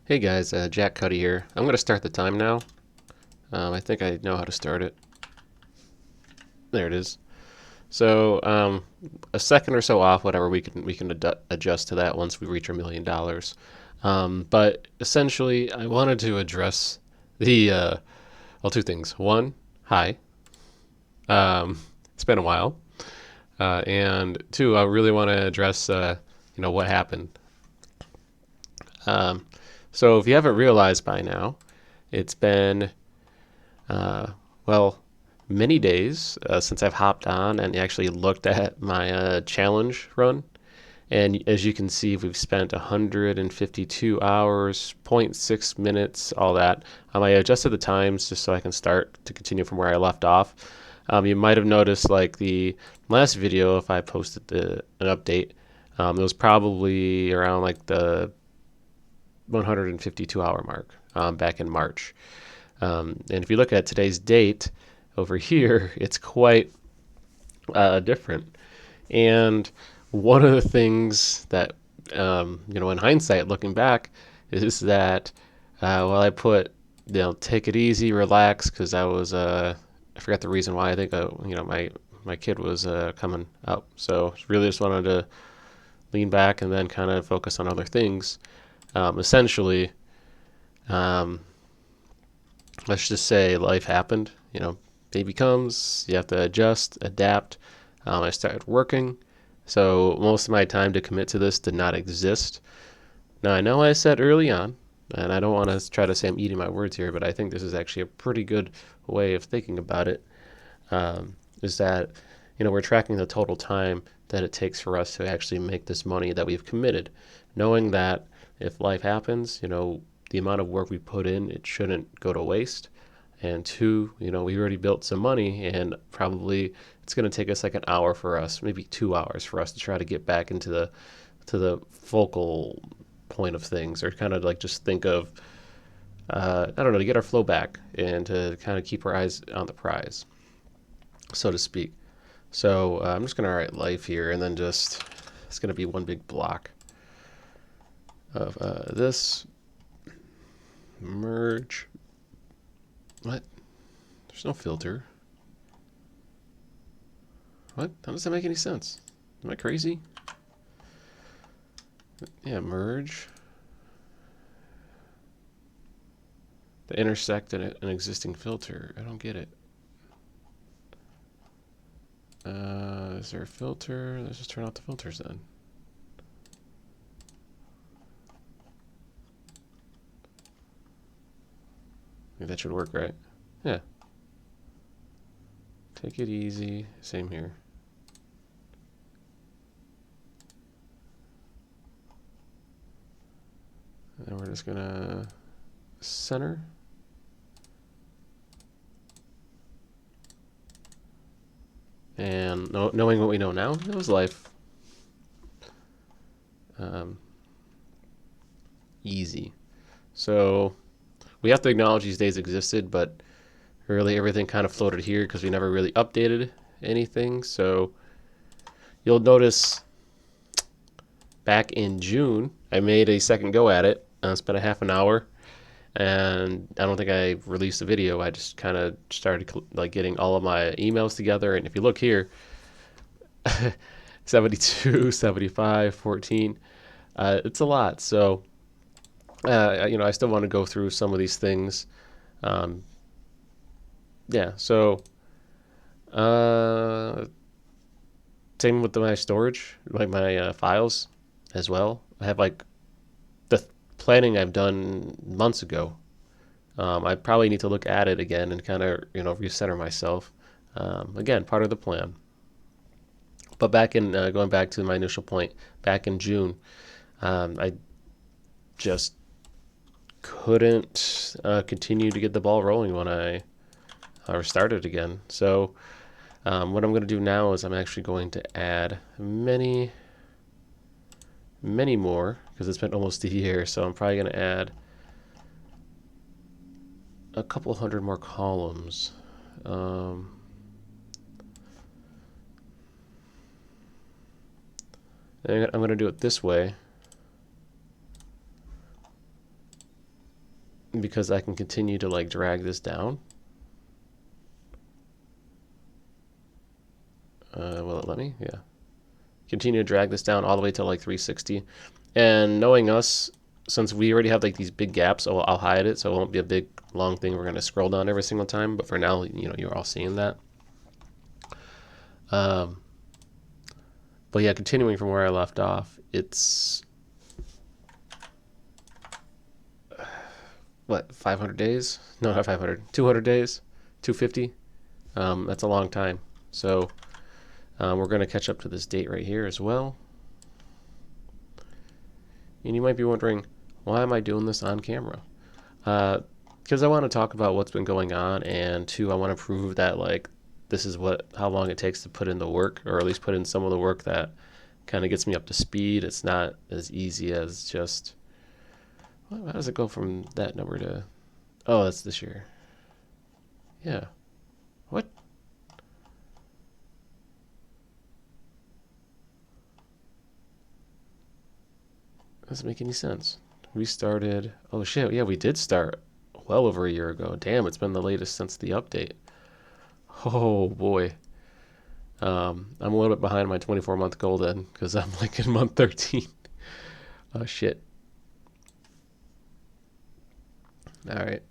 Hey guys, Jack Cuddy here. I'm going to start the time now. I think I know how to start it. There it is. So a second or so off, whatever we can adjust to that once we reach $1 million. But essentially, I wanted to address the well, two things. One, hi. It's been a while, and two, I really want to address what happened. Um, so if you haven't realized by now, it's been uh, well, many days since I've hopped on and actually looked at my challenge run. And as you can see, we've spent 152 hours, zero point 0.6 minutes, all that. I adjusted the times just so I can start to continue from where I left off. You might have noticed, like the last video, if I posted an update, it was probably around like the 152-hour mark back in March. And if you look at today's date over here, it's quite different. And one of the things that, in hindsight, looking back, is that, I put, take it easy, relax, because I forgot the reason why. I think, my kid was coming up. So really just wanted to lean back and then kind of focus on other things. Essentially, um, let's just say life happened. Baby comes, you have to adjust, adapt. I started working, so most of my time to commit to this did not exist. Now, I know I said early on, and I don't want to try to say I'm eating my words here, but I think this is actually a pretty good way of thinking about it. Is that, we're tracking the total time that it takes for us to actually make this money that we've committed, knowing that if life happens, the amount of work we put in, it shouldn't go to waste. And two, we already built some money, and probably it's going to take us like an hour for us, maybe 2 hours for us to try to get back into the focal point of things, or kind of like just think of I don't know, to get our flow back and to kind of keep our eyes on the prize, so to speak. So I'm just going to write life here, and then just it's going to be one big block of this merge. What? There's no filter. What? How does that make any sense? Am I crazy? Yeah, merge. To intersect an existing filter. I don't get it. Is there a filter? Let's just turn off the filters then. I think that should work, right? Yeah. Take it easy. Same here. And we're just gonna center. And knowing what we know now, it was life. Easy. So we have to acknowledge these days existed, but really everything kind of floated here because we never really updated anything. So you'll notice back in June, I made a second go at it. Spent a half an hour, and I don't think I released a video. I just kind of started like getting all of my emails together. And if you look here, 72, 75, 14, it's a lot. So, I still want to go through some of these things. Um, yeah, so uh, same with my storage, like my files as well. I have like the planning I've done months ago. I probably need to look at it again and kind of recenter myself. Again, part of the plan. But back in going back to my initial point, back in June, I just couldn't continue to get the ball rolling when I started again. So what I'm going to do now is I'm actually going to add many, many more because it's been almost a year. So I'm probably going to add a couple hundred more columns. I'm going to do it this way. because I can continue to like drag this down. Will it let me? Yeah. Continue to drag this down all the way to like 360. And knowing us, since we already have like these big gaps, I'll hide it so it won't be a big long thing we're going to scroll down every single time. But for now, you're all seeing that. But yeah, continuing from where I left off, it's what, 500 days? No, not 500. 200 days? 250? That's a long time. So we're going to catch up to this date right here as well. And you might be wondering, why am I doing this on camera? Because I want to talk about what's been going on, and two, I want to prove that like this is how long it takes to put in the work, or at least put in some of the work that kind of gets me up to speed. It's not as easy as just, well, how does it go from that number to, oh, that's this year. Yeah. What? Doesn't make any sense. We started, oh shit, yeah, we did start well over a year ago. Damn, it's been the latest since the update. Oh boy. I'm a little bit behind my 24-month goal then, because I'm like in month 13. Oh shit. Alright.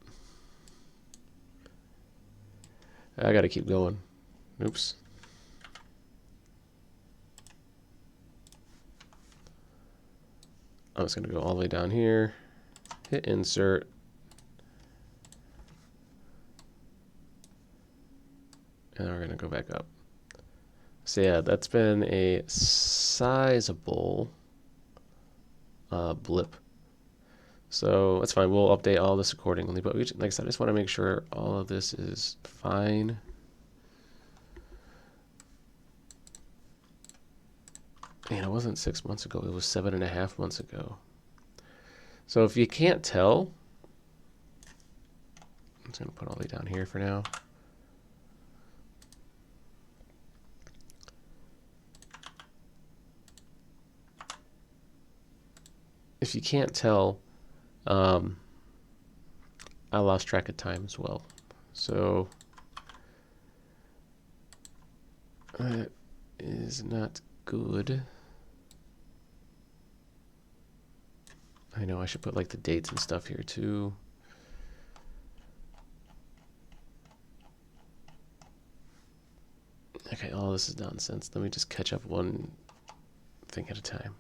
I gotta keep going. Oops. I'm just gonna go all the way down here, hit insert. And we're gonna go back up. So yeah, that's been a sizable blip. So that's fine. We'll update all this accordingly. But like I said, I just want to make sure all of this is fine. And it wasn't 6 months ago. It was 7.5 months ago. So if you can't tell, I'm just going to put all the way down here for now. If you can't tell, I lost track of time as well. So that is not good. I know I should put like the dates and stuff here too. Okay, all this is nonsense. Let me just catch up one thing at a time.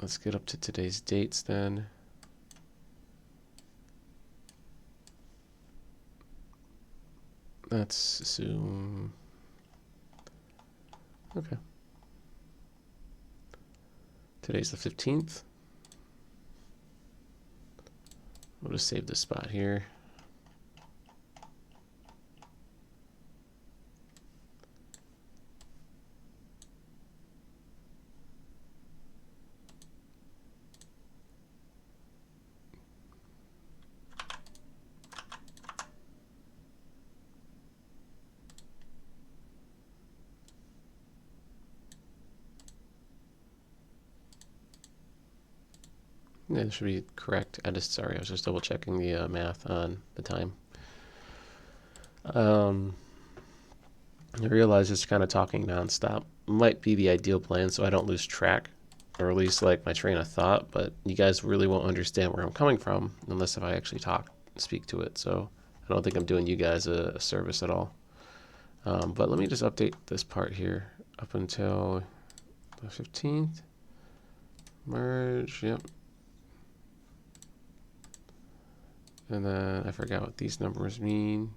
Let's get up to today's dates then. Let's assume. Okay. Today's the 15th. We'll just save this spot here. Yeah, it should be correct. I was just double checking the math on the time. I realize just kind of talking nonstop might be the ideal plan so I don't lose track, or at least like my train of thought, but you guys really won't understand where I'm coming from unless if I actually speak to it. So I don't think I'm doing you guys a service at all. But let me just update this part here up until the 15th. Merge, yep. And then I forgot what these numbers mean.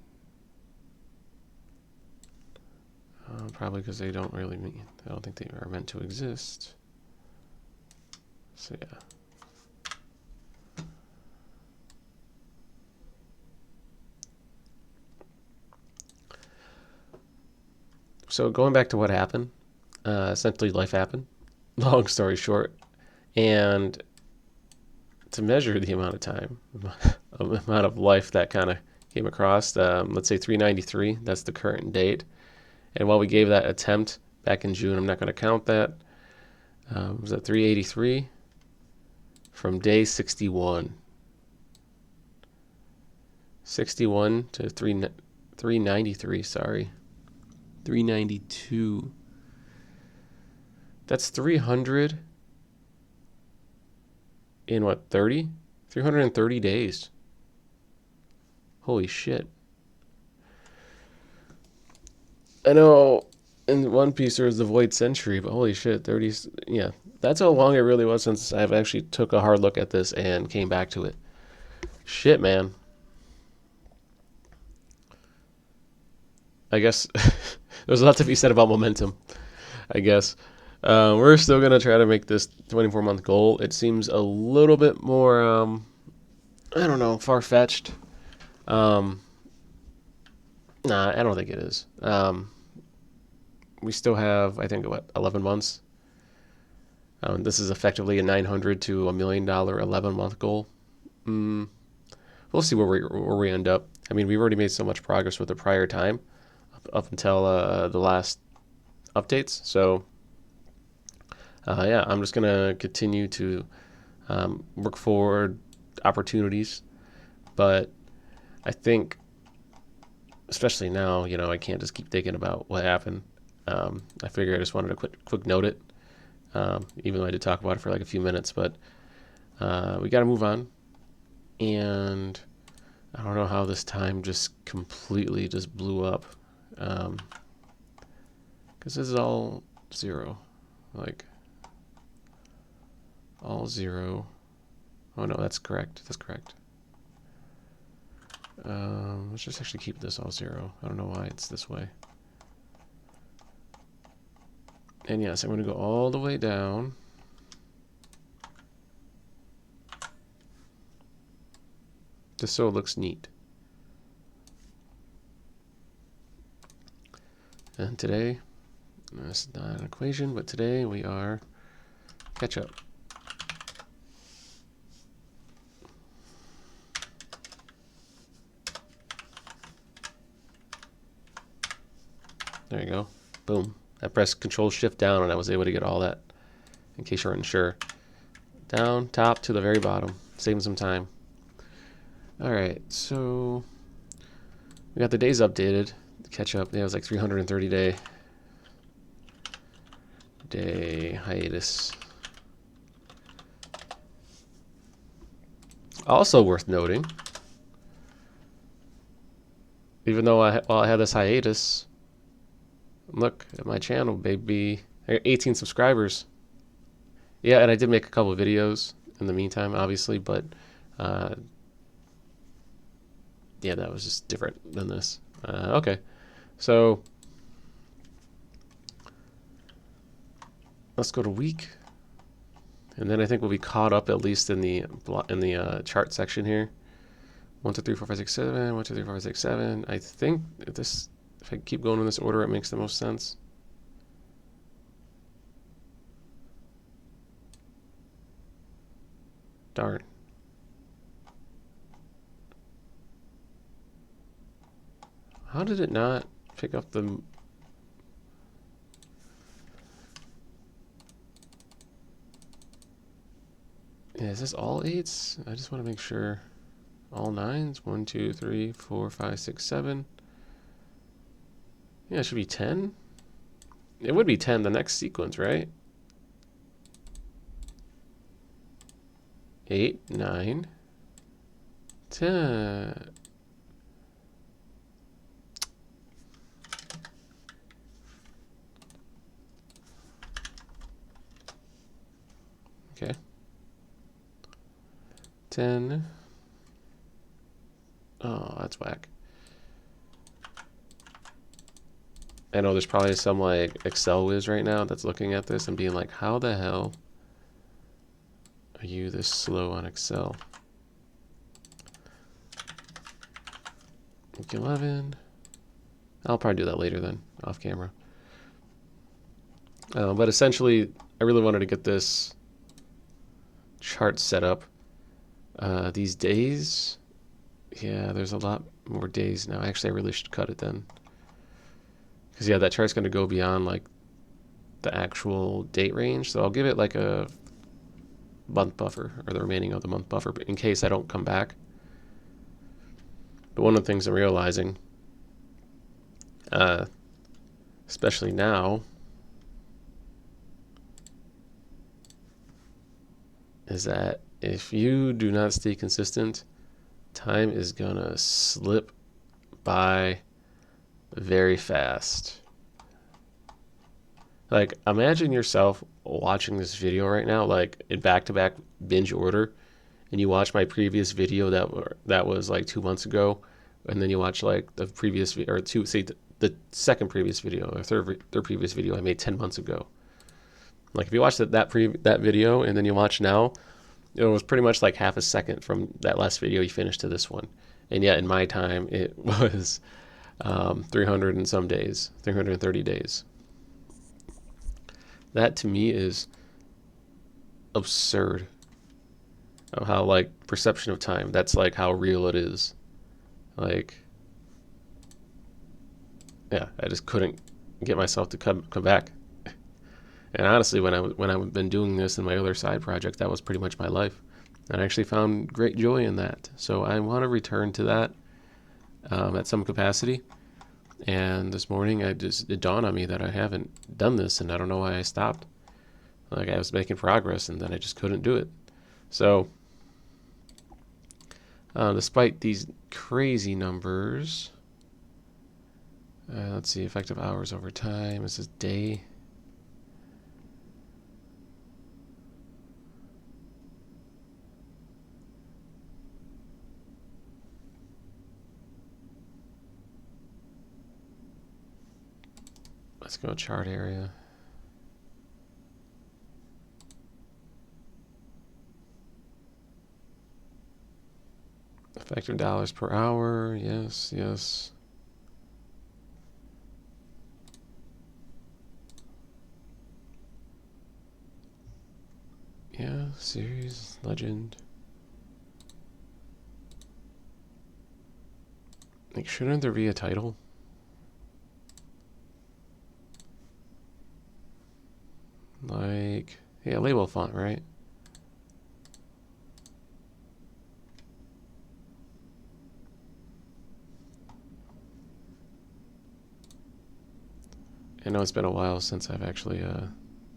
Probably because they don't really mean, I don't think they are meant to exist. So yeah. So going back to what happened, essentially life happened, long story short, and to measure the amount of time, amount of life that kind of came across, let's say 393, that's the current date. And while we gave that attempt back in June, I'm not going to count that. Was that 383 from day 61. 61 to 393, sorry. 392. That's 300 in what, 30? 330 days. Holy shit. I know in One Piece there was the Void Century, but holy shit, 30, yeah. That's how long it really was since I've actually took a hard look at this and came back to it. Shit, man. I guess there's a lot to be said about momentum, I guess. We're still going to try to make this 24-month goal. It seems a little bit more, I don't know, far-fetched. Nah, I don't think it is. We still have, I think, 11 months? This is effectively a $900 to $1 million 11-month goal. We'll see where we end up. I mean, we've already made so much progress with the prior time up until the last updates. So, yeah, I'm just going to continue to work forward opportunities. But I think, especially now, I can't just keep thinking about what happened. I figure I just wanted to quick note it, even though I did talk about it for like a few minutes. But we got to move on. And I don't know how this time just completely just blew up. Because this is all zero. Like, all zero. Oh no, that's correct. That's correct. Let's just actually keep this all zero. I don't know why it's this way. And yes, I'm going to go all the way down. Just so it looks neat. And today, that's not an equation, but today we are ketchup. There you go. Boom. I pressed Control Shift down and I was able to get all that, in case you weren't sure. Down, top to the very bottom. Saving some time. Alright, so we got the days updated. Catch up. Yeah, it was like 330 day hiatus. Also worth noting, even though while I had this hiatus, look at my channel, baby. I got 18 subscribers. Yeah, and I did make a couple of videos in the meantime, obviously, but yeah, that was just different than this. Okay, so let's go to week, and then I think we'll be caught up at least in the chart section here. 1, 2, 3, 4, 5, 6, 7. 1, 2, 3, 4, 5, 6, 7. I think if I keep going in this order, it makes the most sense. Darn. How did it not pick up the... Yeah, is this all 8s? I just want to make sure. All 9s? 1, 2, 3, 4, 5, 6, 7. Yeah, it should be 10. It would be 10 the next sequence, right? 8, 9, 10. Okay. 10. Oh, that's whack. I know there's probably some like Excel whiz right now that's looking at this and being like, how the hell are you this slow on Excel? Week 11. I'll probably do that later then, off camera. But essentially, I really wanted to get this chart set up. These days, yeah, there's a lot more days now. Actually, I really should cut it then. Because, yeah, that chart's going to go beyond, like, the actual date range. So I'll give it, like, a month buffer, or the remaining of the month buffer, in case I don't come back. But one of the things I'm realizing, especially now, is that if you do not stay consistent, time is gonna slip by very fast. Like, imagine yourself watching this video right now, like in back-to-back binge order, and you watch my previous video that was like 2 months ago, and then you watch like the previous or the second previous video or third previous video I made 10 months ago. Like, if you watch that video and then you watch now, it was pretty much like half a second from that last video you finished to this one, and yet in my time it was 300 and some days, 330 days. That to me is absurd. Of how, like, perception of time, that's like how real it is. Like, yeah, I just couldn't get myself to come back. And honestly, when I've been doing this in my other side project, that was pretty much my life, and I actually found great joy in that. So I want to return to that at some capacity. And this morning, it dawned on me that I haven't done this, and I don't know why I stopped. Like, I was making progress, and then I just couldn't do it. So, despite these crazy numbers, let's see, effective hours over time. This is day. Let's go chart area. Effective dollars per hour. Yes, yes. Yeah, series, legend. Like, shouldn't there be a title? Like, yeah, label font, right? I know it's been a while since I've actually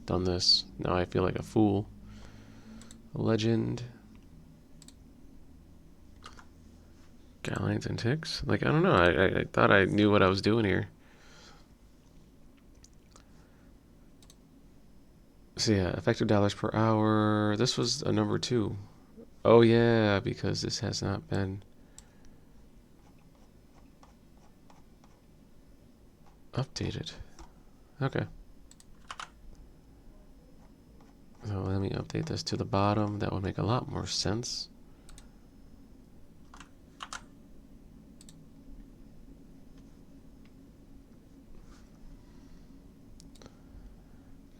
done this. Now I feel like a fool. Legend. Guidelines and ticks. Like, I don't know. I thought I knew what I was doing here. So yeah, effective dollars per hour. This was a number 2. Oh yeah, because this has not been updated. Okay. So let me update this to the bottom. That would make a lot more sense.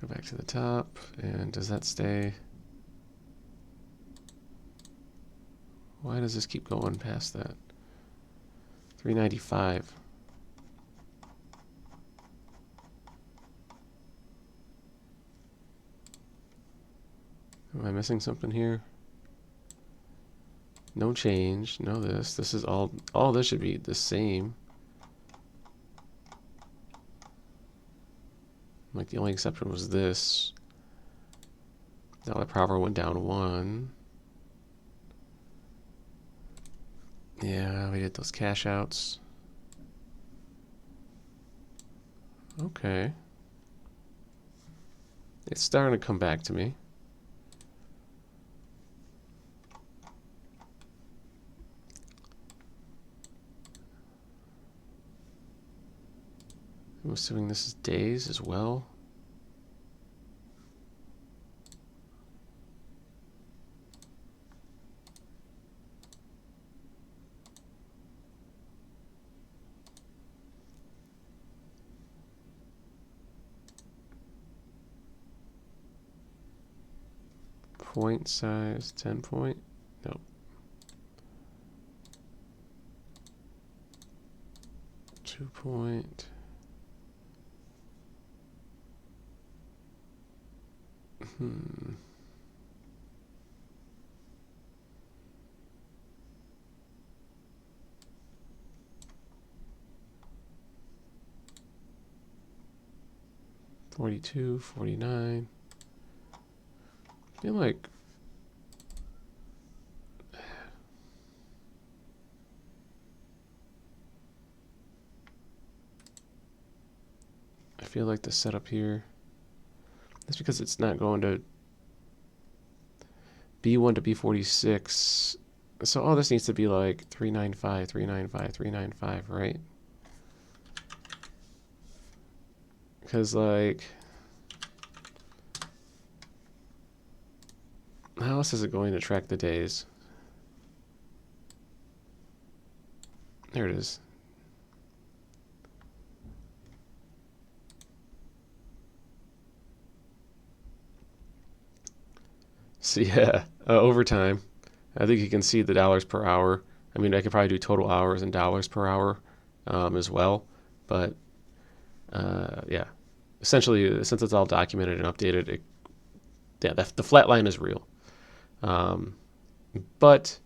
Go back to the top, and does that stay? Why does this keep going past that? 395. Am I missing something here? No change, no this. This is all this should be the same. Like, the only exception was this. Dollar per hour went down 1. Yeah, we did those cash outs. Okay. It's starting to come back to me. I'm assuming this is days as well. Point size, 10 point? Nope. Two point. 42, 49. I feel like the setup here, that's because it's not going to B1 to B46. So all this needs to be like 395, 395, 395, right? Because like, how else is it going to track the days? There it is. So yeah, overtime. I think you can see the dollars per hour. I mean, I could probably do total hours and dollars per hour as well. But yeah, essentially, since it's all documented and updated, the flat line is real. But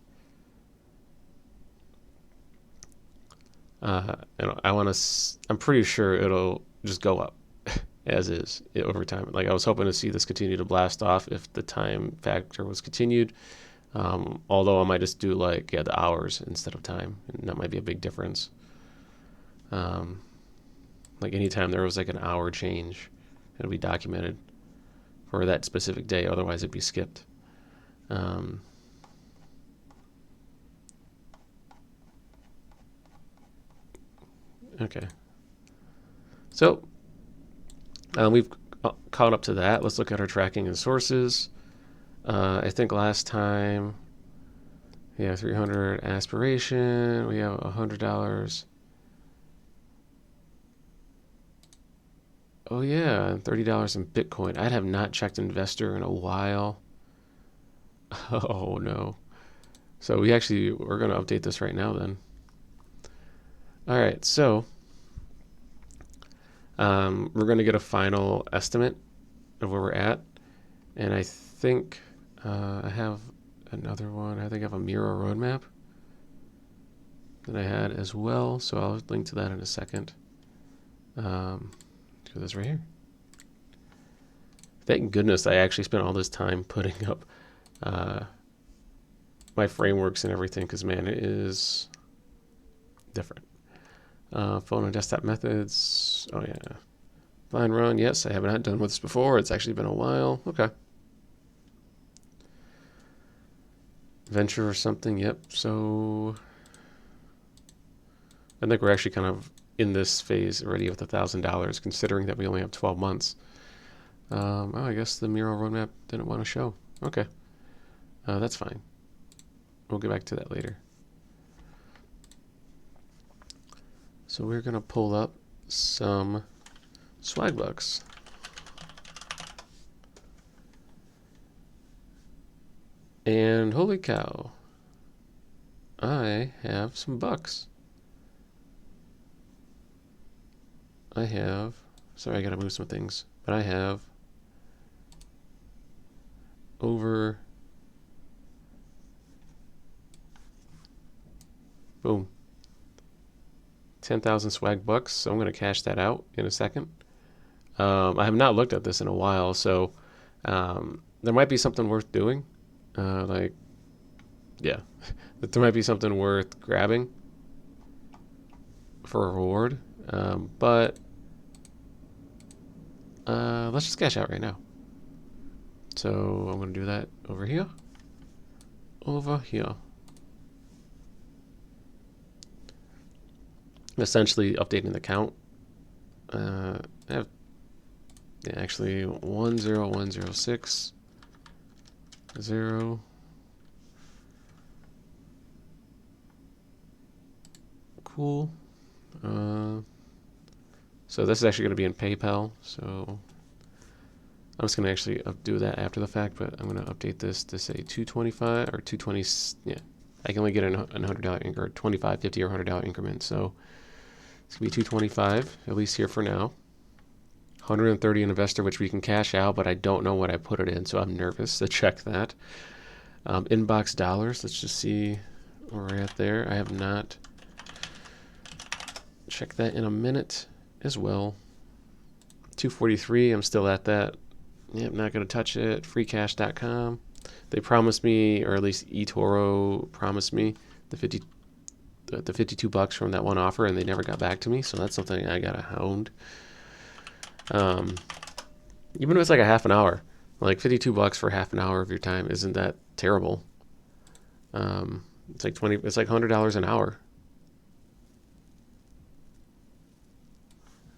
I want to. I'm pretty sure it'll just go up as is over time. Like I was hoping to see this continue to blast off if the time factor was continued. Although I might just do like the hours instead of time, and that might be a big difference. Like anytime there was like an hour change, it'll be documented for that specific day. Otherwise, it'd be skipped. Okay. So we've caught up to that. Let's look at our tracking and sources. I think last time, 300 aspiration. We have $100. Oh yeah, $30 in Bitcoin. I have not checked Investor in a while. Oh no. So we're going to update this right now then. All right, so we're going to get a final estimate of where we're at. And I think I have another one. I think I have a Miro roadmap that I had as well. So I'll link to that in a second. Do this right here. Thank goodness I actually spent all this time putting up my frameworks and everything, because man, it is different. Phone and desktop methods. Oh yeah. Line run. Yes, I have not done this before. It's actually been a while. Okay. Venture or something. Yep. So I think we're actually kind of in this phase already with $1,000, considering that we only have 12 months. I guess the Miro roadmap didn't want to show. Okay. That's fine. We'll get back to that later. So we're going to pull up some swag bucks. And holy cow, I have some bucks. Sorry, I gotta move some things, but I have over, boom, 10,000 swag bucks. So I'm gonna cash that out in a second. I have not looked at this in a while, so there might be something worth doing. There might be something worth grabbing for a reward. But let's just cash out right now. So I'm going to do that over here. Essentially updating the count. I have actually 10106 0. Cool. So this is actually going to be in PayPal. So I'm just going to actually do that after the fact, but I'm going to update this to say 225 or 220. Yeah, I can only get a $100 increment, 25, 50, or $100 increment. So it's going to be 225, at least here for now. 130 in investor, which we can cash out, but I don't know what I put it in, so I'm nervous to check that. Inbox dollars, let's just see where we're at there. I have not checked that in a minute as well. 243. I'm still at that. Yep, not going to touch it. Freecash.com. They promised me, or at least eToro promised me the $52 from that one offer, and they never got back to me. So that's something I gotta hound. Even if it's like a half an hour, like $52 for half an hour of your time isn't that terrible. It's like $100 an hour.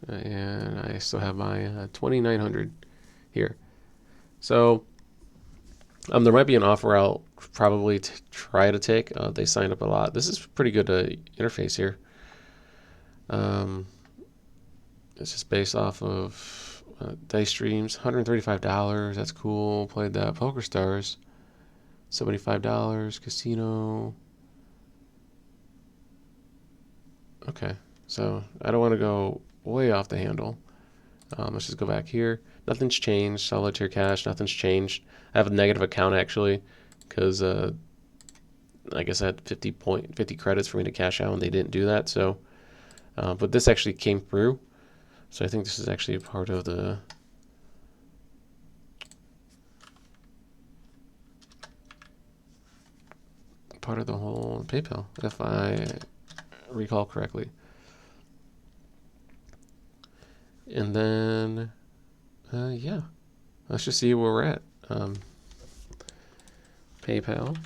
And I still have my 2,900 here. So there might be an offer I'll probably try to take. They signed up a lot. This is pretty good interface here. It's just based off of dice streams. $135. That's cool. Played that. Poker Stars. $75. Casino. Okay. So I don't want to go way off the handle. Let's just go back here. Nothing's changed. Solitaire Cash. Nothing's changed. I have a negative account actually because I guess I had 50 credits for me to cash out and they didn't do that. So, but this actually came through. So I think this is actually a part of the whole PayPal, if I recall correctly. And then, yeah, let's just see where we're at. PayPal.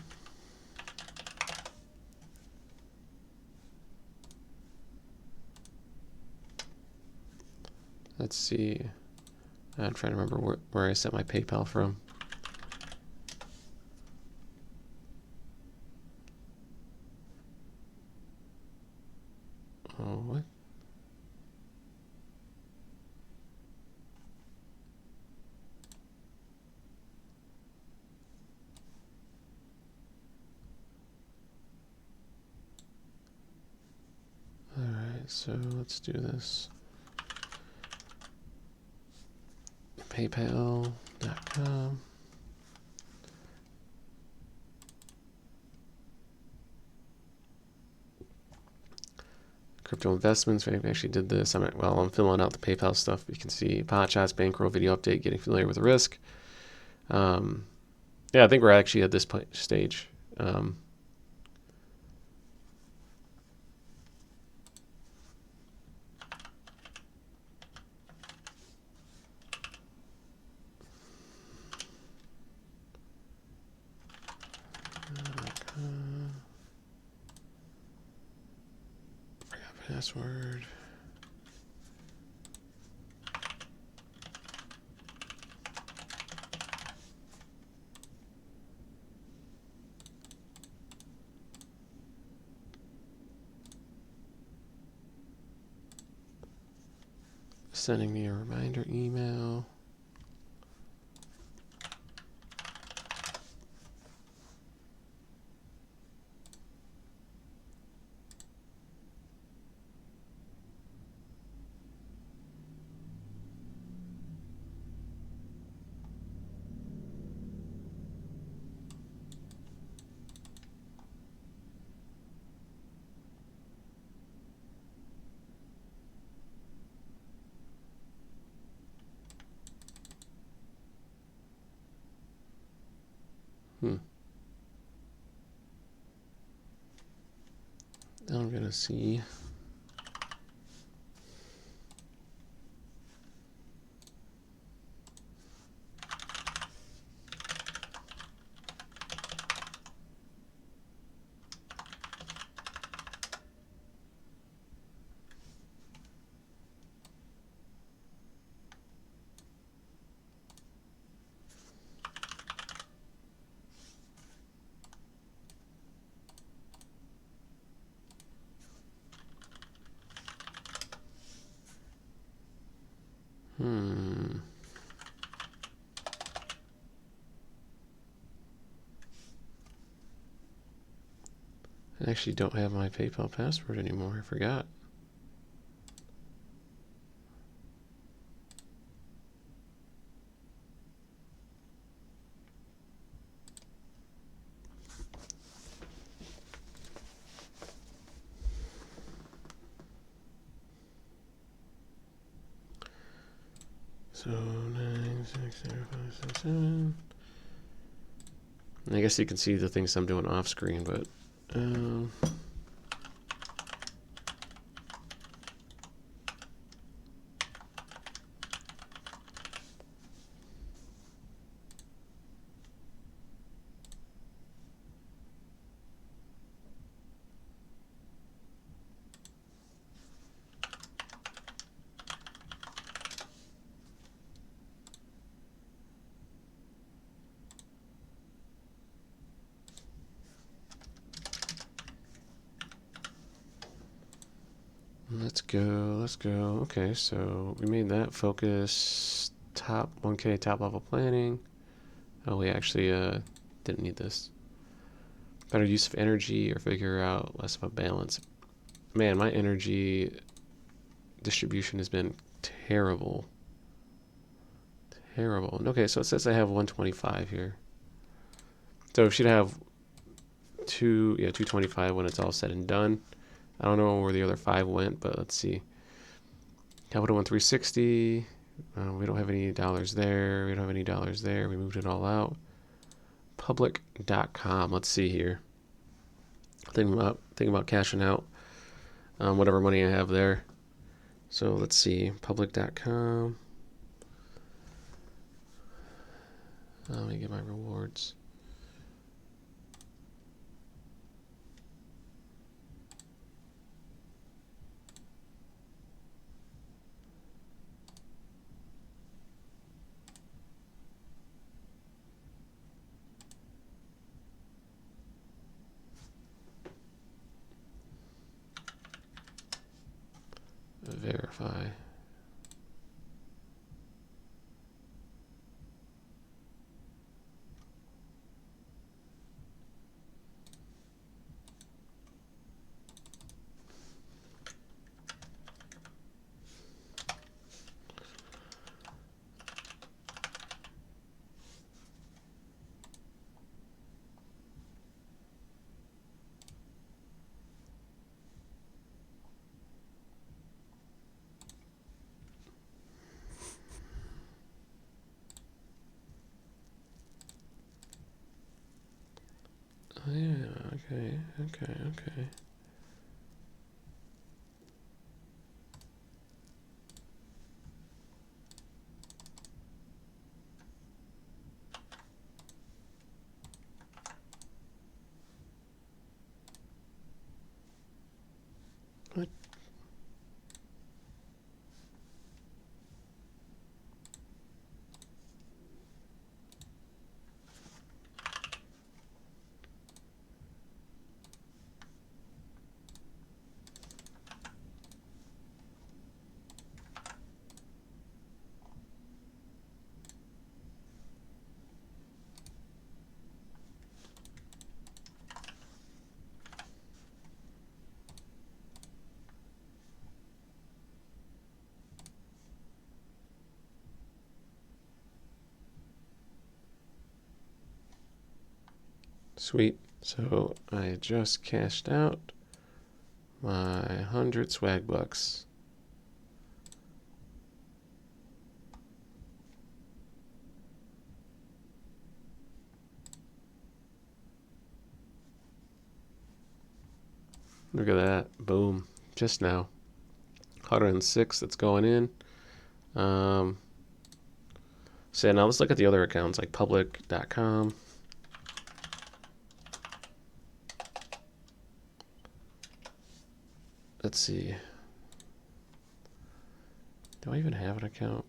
Let's see. I'm trying to remember where I sent my PayPal from. Oh, what? All right, so let's do this. PayPal.com. Crypto investments. I actually did this. I'm filling out the PayPal stuff. You can see pot shots, bankroll, video update, getting familiar with the risk. Yeah, I think we're actually at this stage. Password. Sending me a reminder email. Now I'm gonna see. I actually don't have my PayPal password anymore. I forgot. So 96057. I guess you can see the things I'm doing off screen, but let's go. Let's go. Okay, so we made that focus top 1K top level planning. Oh, we actually didn't need this. Better use of energy or figure out less of a balance. Man, my energy distribution has been terrible. Terrible. Okay, so it says I have 125 here. So we should have 225 when it's all said and done. I don't know where the other 5 went, but let's see. Capital 1360. We don't have any dollars there. We don't have any dollars there. We moved it all out. Public.com. Let's see here. Thinking about cashing out whatever money I have there. So let's see. Public.com. Let me get my rewards. Verify. Oh, yeah, okay. What? Sweet. So I just cashed out my 100 swag bucks. Look at that. Boom. Just now. 106 that's going in. So now let's look at the other accounts like public.com. Let's see. Do I even have an account?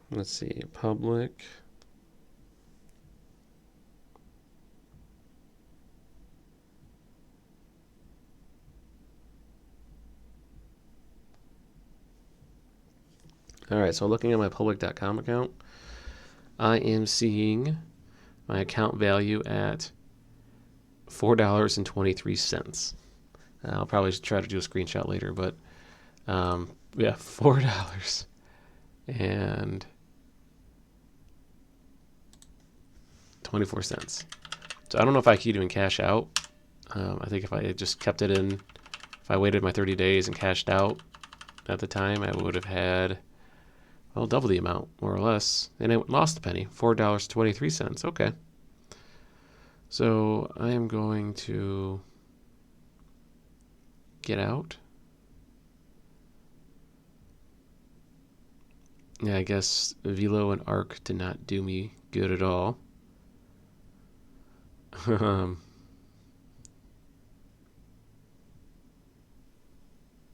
Let's see. Public. All right, so looking at my public.com account, I am seeing my account value at $4.23. I'll probably try to do a screenshot later, but yeah, $4 and $0.24. So I don't know if I could even cash out. I think if I just kept it in, if I waited my 30 days and cashed out at the time, I would have had, well, double the amount, more or less. And I lost a penny, $4.23. Okay. So I am going to get out. Yeah, I guess Velo and Arc did not do me good at all.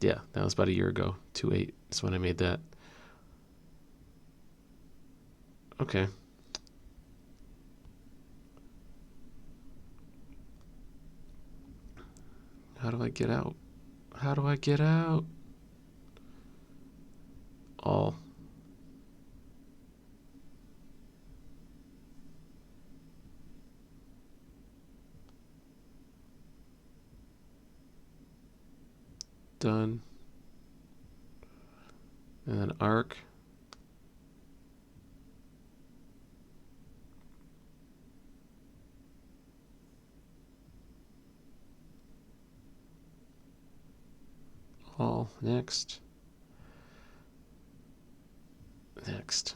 Yeah, that was about a year ago. 2.8 is when I made that. Okay. How do I get out? How do I get out? All. Done. And then Arc. All. Next. Next.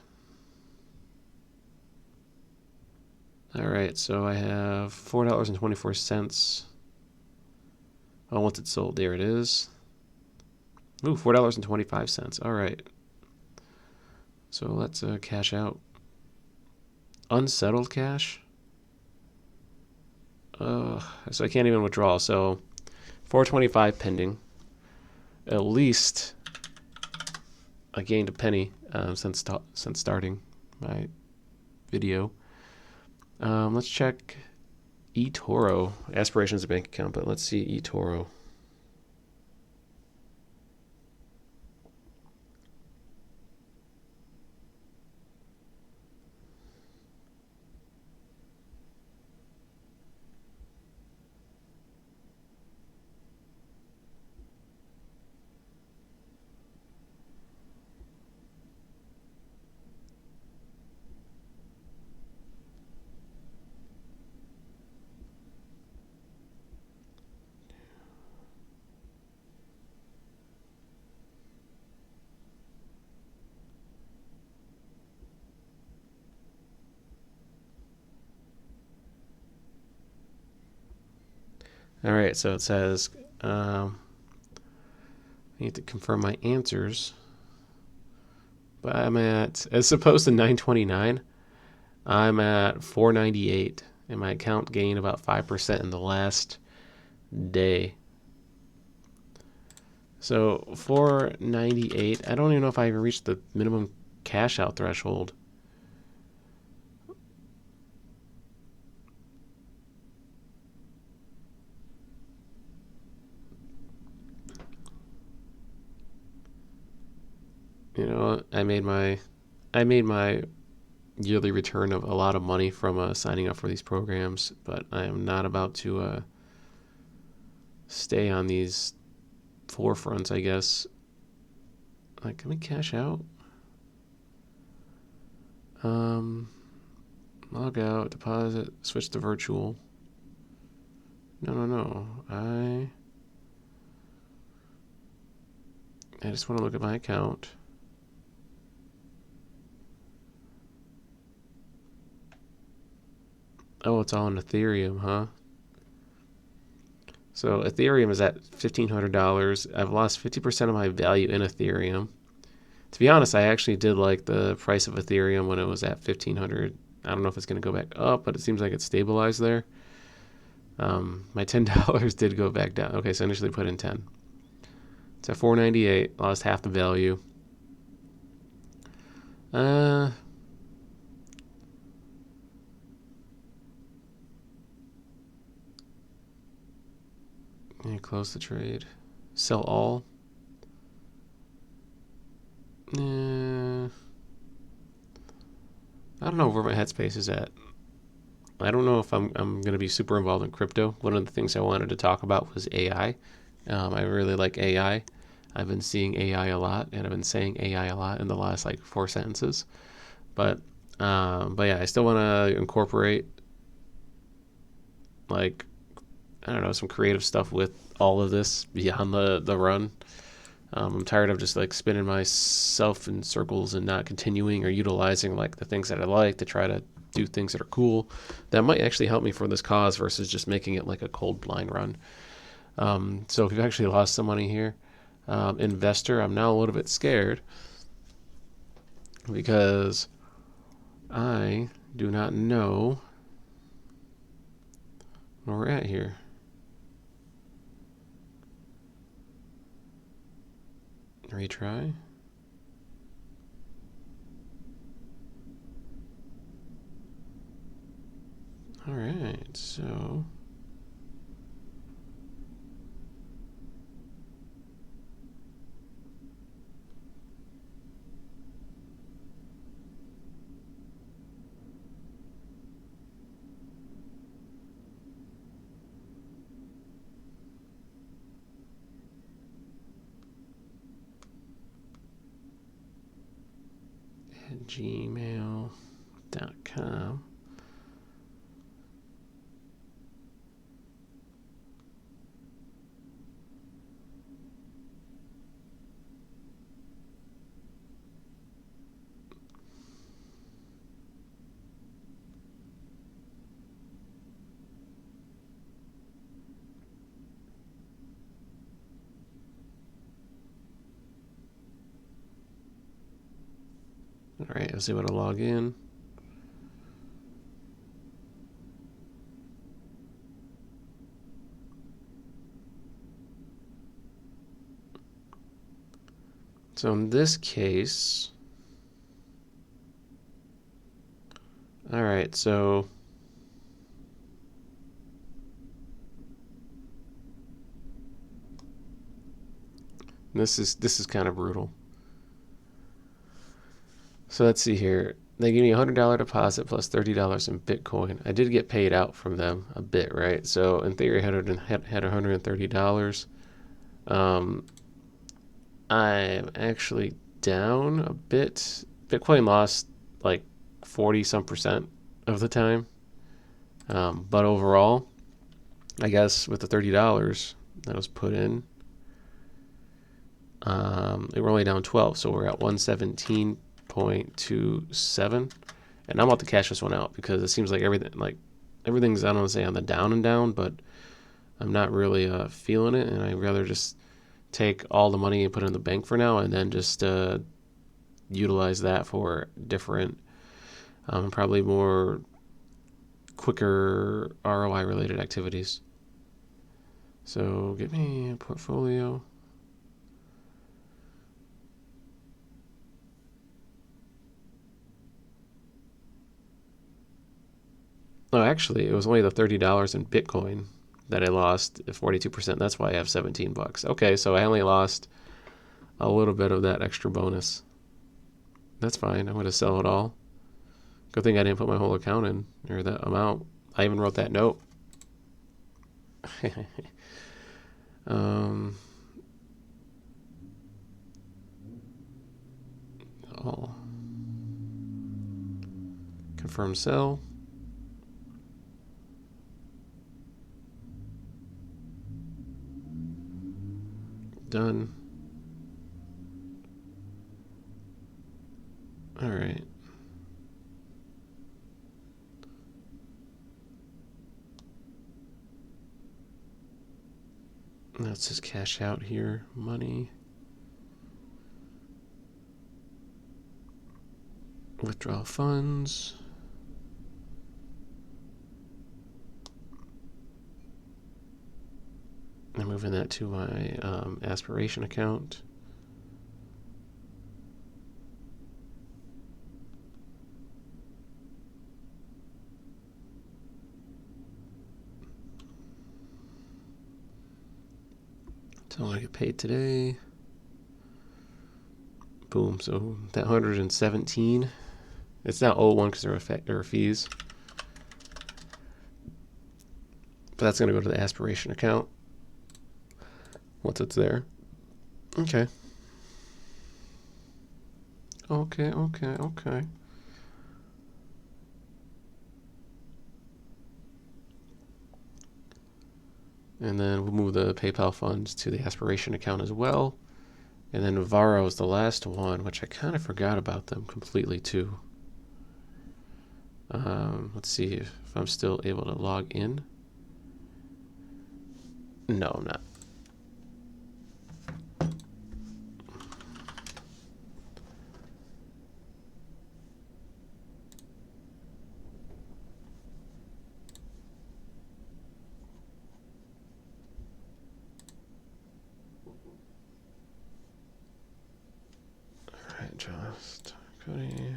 All right, so I have $4.24. Oh, once it's sold, there it is. Ooh, $4.25. All right. So let's cash out. Unsettled cash. So I can't even withdraw. So $4.25 pending. At least I gained a penny since starting my video. Let's check eToro. Aspirations of bank account, but let's see eToro. All right, so it says I need to confirm my answers. But I'm at, as opposed to 929, I'm at 498, and my account gained about 5% in the last day. So 498, I don't even know if I even reached the minimum cash out threshold. You know, I made my yearly return of a lot of money from signing up for these programs, but I am not about to stay on these forefronts, I guess. Like, can we cash out? Log out, deposit, switch to virtual. No. I just want to look at my account. Oh, it's all in Ethereum, huh? So Ethereum is at $1,500. I've lost 50% of my value in Ethereum. To be honest, I actually did like the price of Ethereum when it was at 1,500. I don't know if it's going to go back up, but it seems like it's stabilized there. My $10 did go back down. Okay, so I initially put in 10. It's at 498. Lost half the value. Let me close the trade. Sell all. I don't know where my headspace is at. I don't know if I'm going to be super involved in crypto. One of the things I wanted to talk about was AI. I really like AI. I've been seeing AI a lot, and I've been saying AI a lot in the last like 4 sentences. But yeah, I still want to incorporate like, I don't know, some creative stuff with all of this beyond the run. I'm tired of just like spinning myself in circles and not continuing or utilizing like the things that I like to try to do things that are cool that might actually help me for this cause versus just making it like a cold blind run. So if you've actually lost some money here, investor, I'm now a little bit scared because I do not know where we're at here. Retry. All right, so at gmail.com. All right, let's see what I log in. So in this case, all right, so this is kind of brutal. So let's see here. They give me a $100 deposit plus $30 in Bitcoin. I did get paid out from them a bit, right? So in theory, I had $130. I'm actually down a bit. Bitcoin lost like 40 some percent of the time. But overall, I guess with the $30 that was put in, they were only down 12. So we're at 117.27. And I'm about to cash this one out because it seems like everything's, I don't want to say on the down and down, but I'm not really feeling it. And I'd rather just take all the money and put it in the bank for now and then just utilize that for different, probably more quicker ROI related activities. So get me a portfolio. Oh, actually, it was only the $30 in Bitcoin that I lost 42%. That's why I have $17. Okay, so I only lost a little bit of that extra bonus. That's fine. I'm going to sell it all. Good thing I didn't put my whole account in, or that amount. I even wrote that note. Oh. Confirm sell. Done. All right. Let's just cash out here. Money. Withdraw funds. I'm moving that to my aspiration account. So I want to get paid today. Boom. So that 117. It's not owed because there are fees. But that's going to go to the aspiration account once it's there. Okay. Okay. And then we'll move the PayPal funds to the aspiration account as well. And then Varo is the last one, which I kind of forgot about them completely too. Let's see if I'm still able to log in. No, I'm not. All right, just Cody.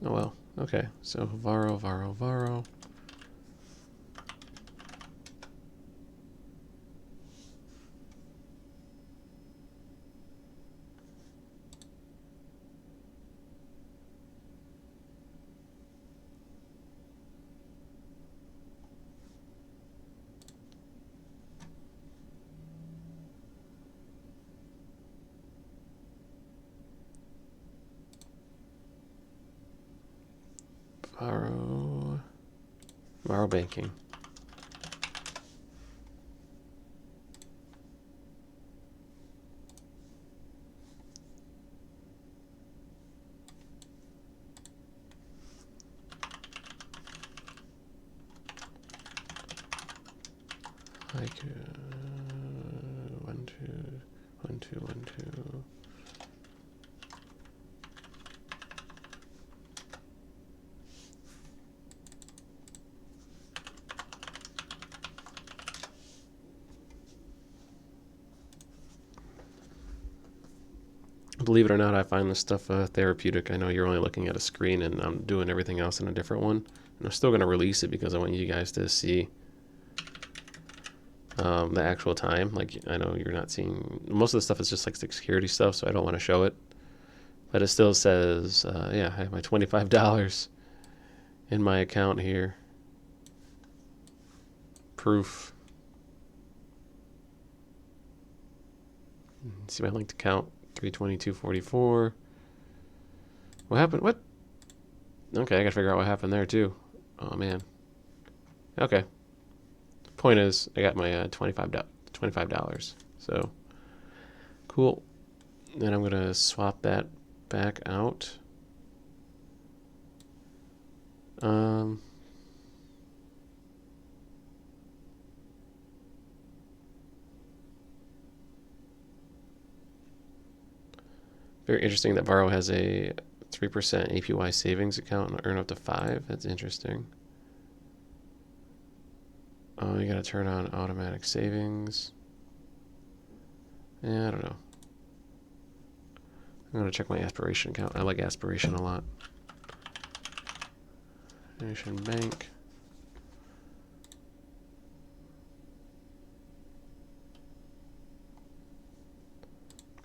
Oh well, okay. So Varo. Varo banking. Like 1 2 1 2 1 2. Believe it or not, I find this stuff therapeutic. I know you're only looking at a screen and I'm doing everything else in a different one. And I'm still going to release it because I want you guys to see the actual time. Like, I know you're not seeing, most of the stuff is just like the security stuff, so I don't want to show it. But it still says, yeah, I have my $25 in my account here. Proof. See my linked account, 322.44. What happened? What? Okay, I gotta figure out what happened there too. Oh man. Okay. Point is, I got my $25. So cool. Then I'm gonna swap that back out. Very interesting that Varo has a 3% APY savings account and earn up to 5. That's interesting. Oh, you gotta turn on automatic savings. Yeah, I don't know. I'm gonna check my aspiration account. I like aspiration a lot. Nation Bank.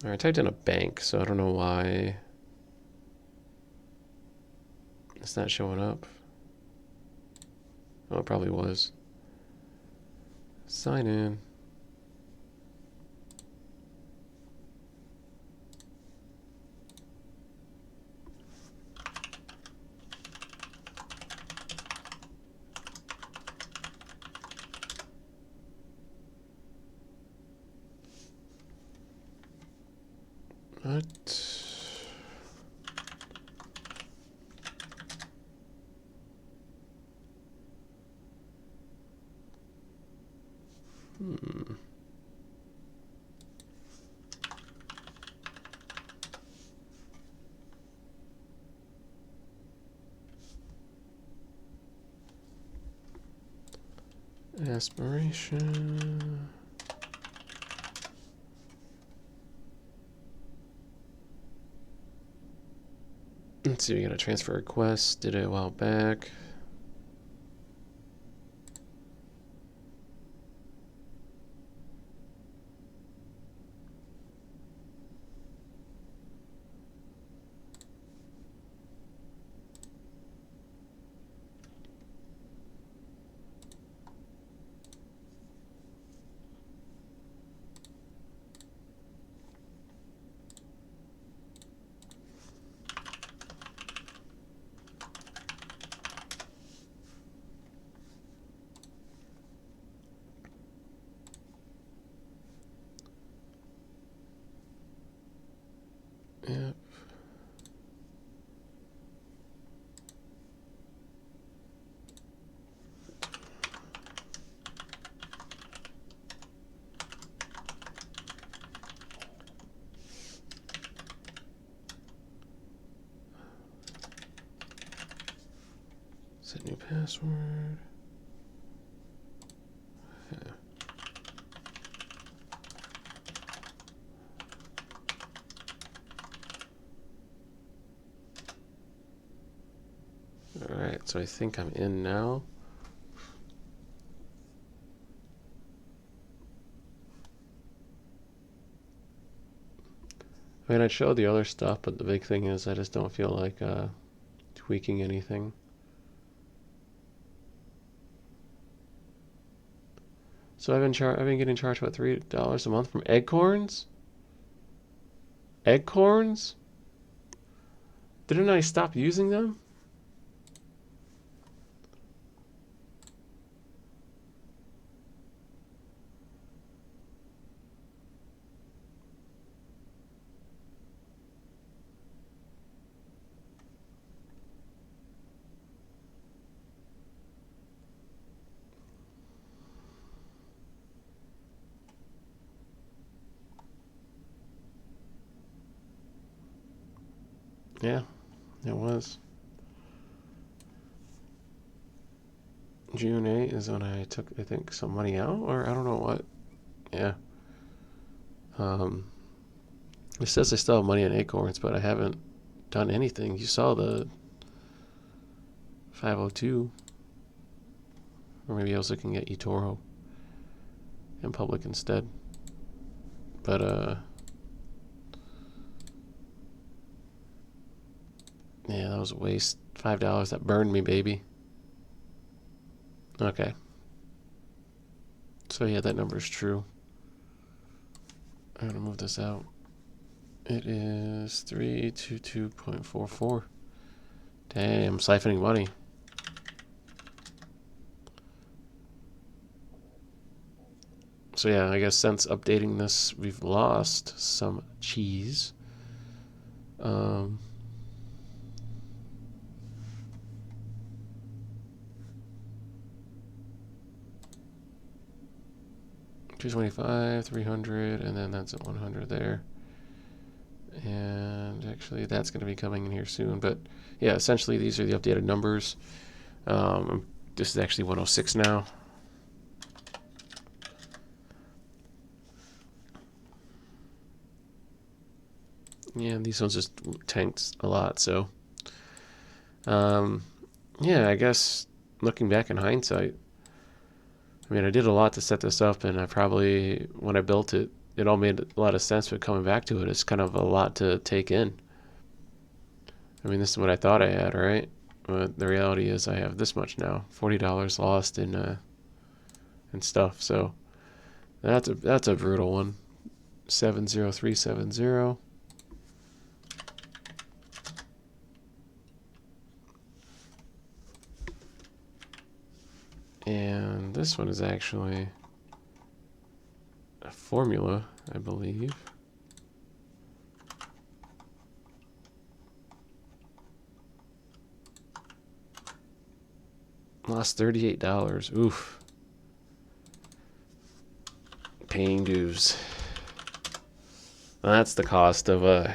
All right, I typed in a bank, so I don't know why it's not showing up. Oh, it probably was. Sign in. What? Aspiration. Let's see, we got a transfer request. Did it a while back. Yep. Set new password. Yeah. Alright, so I think I'm in now. I mean, I'd show the other stuff, but the big thing is I just don't feel like tweaking anything. So I've been getting charged what, $3 a month from Eggcorns? Eggcorns? Didn't I stop using them? Yeah, it was. June 8 is when I took, I think, some money out, or I don't know what. Yeah. Um, it says I still have money in Acorns, but I haven't done anything. You saw the 502, or maybe I was looking at eToro in public instead. But yeah, that was a waste. $5 that burned me, baby. Okay. So yeah, that number is true. I'm gonna move this out. It is 322.44. Damn, I'm siphoning money. So yeah, I guess since updating this, we've lost some cheese. 225, 300, and then that's at 100 there. And actually, that's going to be coming in here soon. But yeah, essentially, these are the updated numbers. This is actually 106 now. Yeah, these ones just tanked a lot. So, yeah, I guess looking back in hindsight, I mean, I did a lot to set this up, and I probably, when I built it, it all made a lot of sense, but coming back to it, it's kind of a lot to take in. I mean, this is what I thought I had, right? But the reality is I have this much now, $40 lost in stuff. So that's a brutal one. 70370. And this one is actually a formula, I believe. Lost $38. Oof. Paying dues. That's the cost of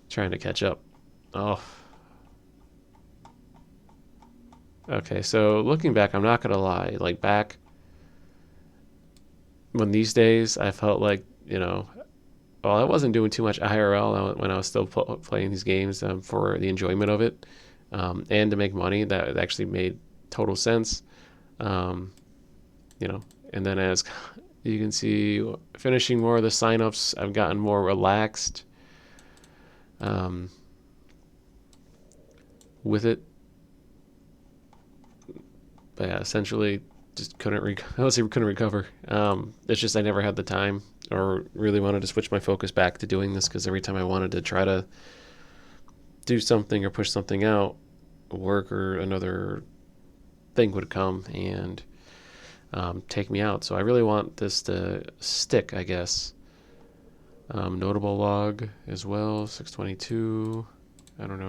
trying to catch up. Oh. Okay, so looking back, I'm not gonna lie. Like back when these days, I felt like, well, I wasn't doing too much IRL when I was still playing these games for the enjoyment of it, and to make money. That actually made total sense. Um, and then as you can see, finishing more of the signups, I've gotten more relaxed with it. But yeah, essentially, just couldn't. I was couldn't recover. It's just I never had the time or really wanted to switch my focus back to doing this because every time I wanted to try to do something or push something out, work or another thing would come and take me out. So I really want this to stick, I guess. Notable log as well, 622. I don't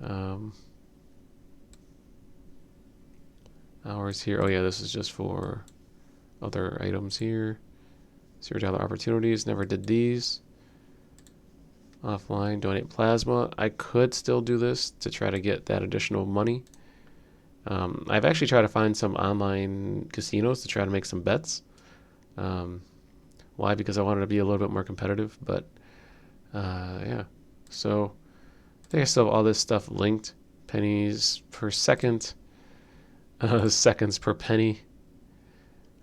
know. Hours here. Oh yeah, this is just for other items here. $0 opportunities. Never did these. Offline, donate plasma. I could still do this to try to get that additional money. I've actually tried to find some online casinos to try to make some bets. Why? Because I wanted to be a little bit more competitive. But yeah, so I think I still have all this stuff linked. Pennies per second, seconds per penny.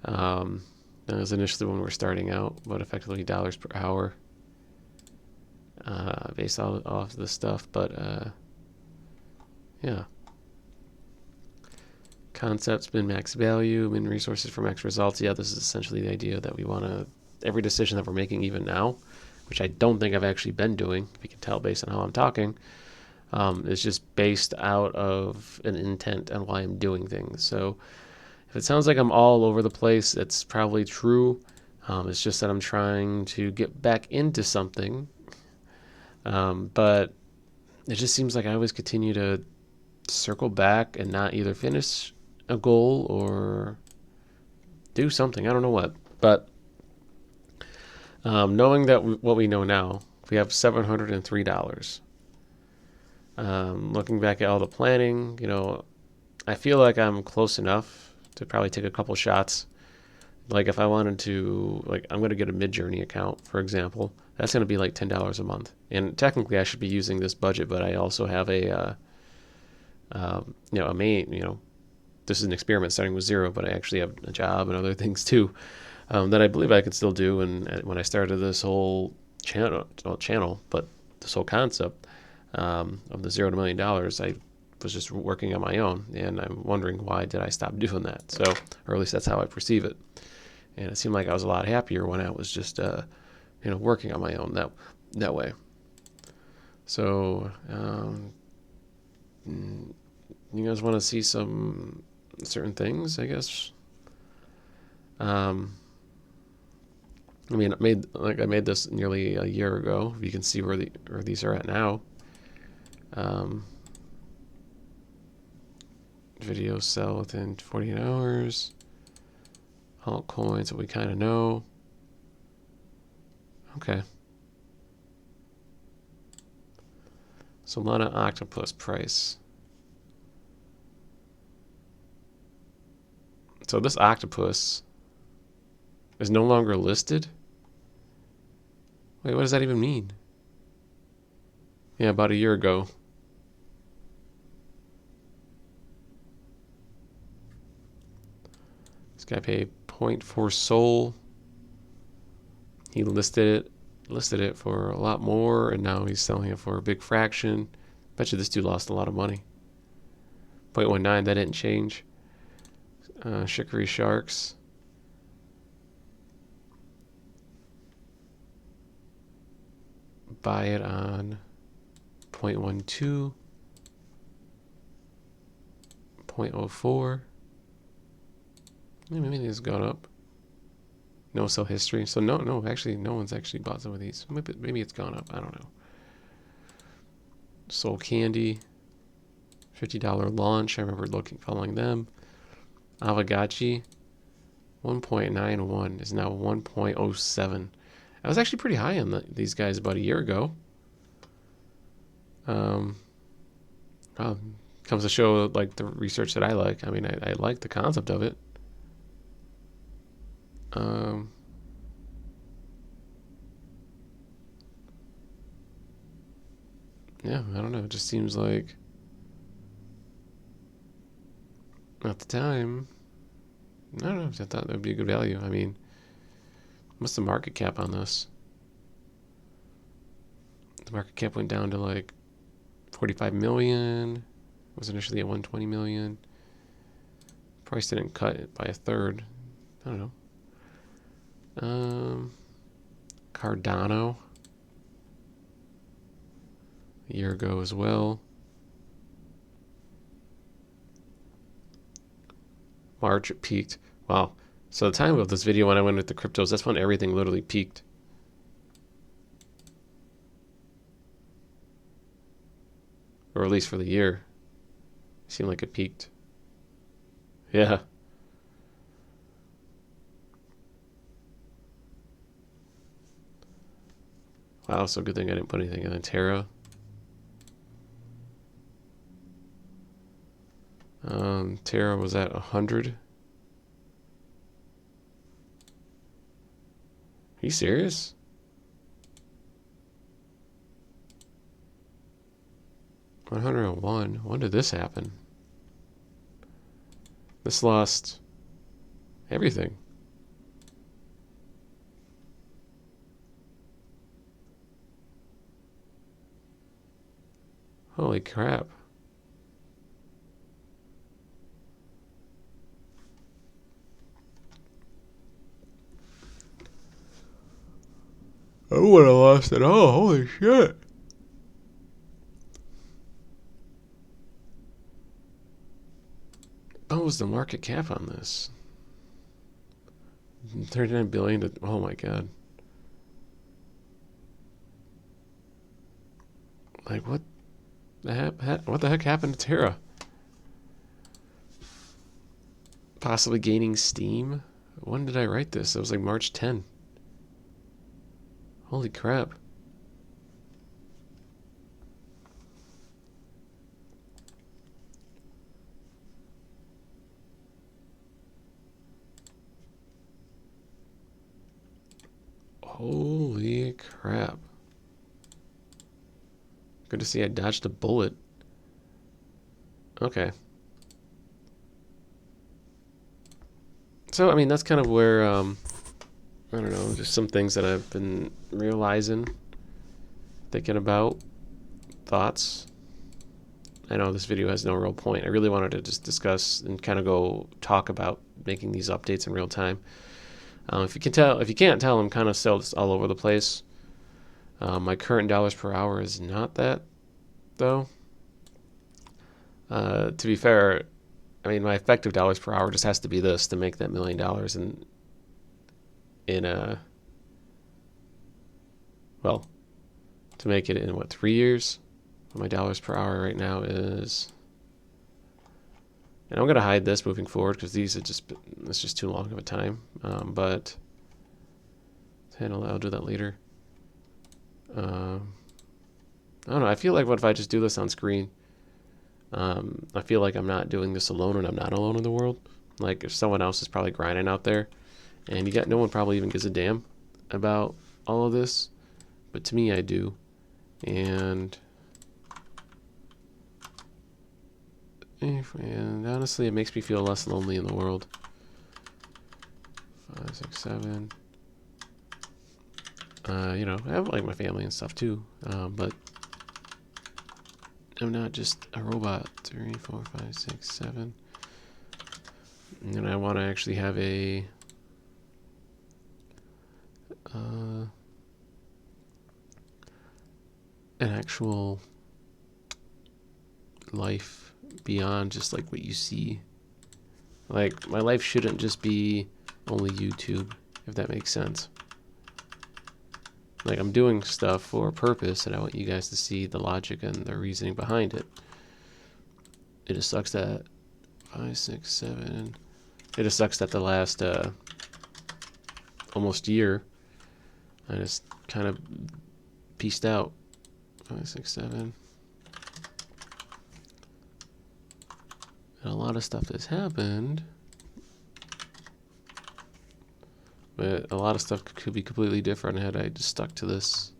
That was initially when we were starting out, but effectively dollars per hour based off this stuff. But yeah. Concepts, min max value, min resources for max results. Yeah, this is essentially the idea that we want to, every decision that we're making even now, which I don't think I've actually been doing, if you can tell based on how I'm talking, is just based out of an intent on why I'm doing things. So if it sounds like I'm all over the place, it's probably true. It's just that I'm trying to get back into something. But it just seems like I always continue to circle back and not either finish a goal or do something. I don't know what. But knowing that what we know now, we have $703. Looking back at all the planning, I feel like I'm close enough to probably take a couple shots. Like if I wanted to, like I'm going to get a Midjourney account, for example. That's going to be like $10 a month. And technically I should be using this budget, but I also have a main, this is an experiment starting with zero, but I actually have a job and other things too that I believe I could still do. And when I started this whole channel, but this whole concept of the $0 to $1 million, I was just working on my own, and I'm wondering why did I stop doing that? So, or at least that's how I perceive it. And it seemed like I was a lot happier when I was just, working on my own that way. So, you guys want to see some certain things, I guess. I made this nearly a year ago. You can see where these are at now. Videos sell within 48 hours. Altcoins that we kind of know. Okay. Solana Octopus price. So this octopus is no longer listed? Wait, what does that even mean? Yeah, about a year ago. This guy paid 0.4 Sol. He listed it for a lot more, and now he's selling it for a big fraction. Bet you this dude lost a lot of money. 0.19, that didn't change. Chicory Sharks. Buy it on 0.12. 0.04. Maybe it's gone up. No sell history. So actually, no one's actually bought some of these. Maybe it's gone up. I don't know. Soul Candy. $50 launch. I remember following them. Avagachi. 1.91 is now 1.07. I was actually pretty high on these guys about a year ago. Comes to show like the research that I like. I mean, I like the concept of it. Yeah, I don't know. It just seems like at the time, I don't know. I thought that would be a good value. I mean, what's the market cap on this? The market cap went down to like 45 million. It was initially at 120 million. Price didn't cut it by a third. I don't know. Cardano. A year ago as well. March it peaked. Wow. So the time of this video when I went with the cryptos, that's when everything literally peaked. or at least for the year. Seemed like it peaked. Yeah. Wow, so good thing I didn't put anything in Terra. Terra was at 100. Are you serious? 101. When did this happen? This lost everything. Holy crap. I would have lost it all. Holy shit. What was the market cap on this? 39 billion to, oh my god. Like what the heck happened to Terra? Possibly gaining steam? When did I write this? It was like March 10. Holy crap. Holy crap. Good to see I dodged a bullet. Okay. So, I mean, that's kind of where, I don't know, just some things that I've been realizing, thinking about, thoughts. I know this video has no real point. I really wanted to just discuss and kind of go talk about making these updates in real time. If you can't tell, I'm kind of still just all over the place. My current dollars per hour is not that, though. To be fair, I mean, my effective dollars per hour just has to be this to make that $1 million to make it in what, 3 years? My dollars per hour right now is, and I'm gonna hide this moving forward because it's just too long of a time. But I'll do that later. I don't know. I feel like what if I just do this on screen? I feel like I'm not doing this alone, and I'm not alone in the world. Like if someone else is probably grinding out there, and no one probably even gives a damn about all of this, but to me, I do, and honestly, it makes me feel less lonely in the world. 5, 6, 7. You know, I have like my family and stuff too, but I'm not just a robot. 3, 4, 5, 6, 7. And I want to actually have an actual life beyond just like what you see. Like my life shouldn't just be only YouTube, if that makes sense. Like I'm doing stuff for a purpose, and I want you guys to see the logic and the reasoning behind it. It just sucks that 5, 6, 7. It just sucks that the last almost year, I just kind of pieced out. 5, 6, 7. And a lot of stuff has happened, but a lot of stuff could be completely different had I just stuck to this.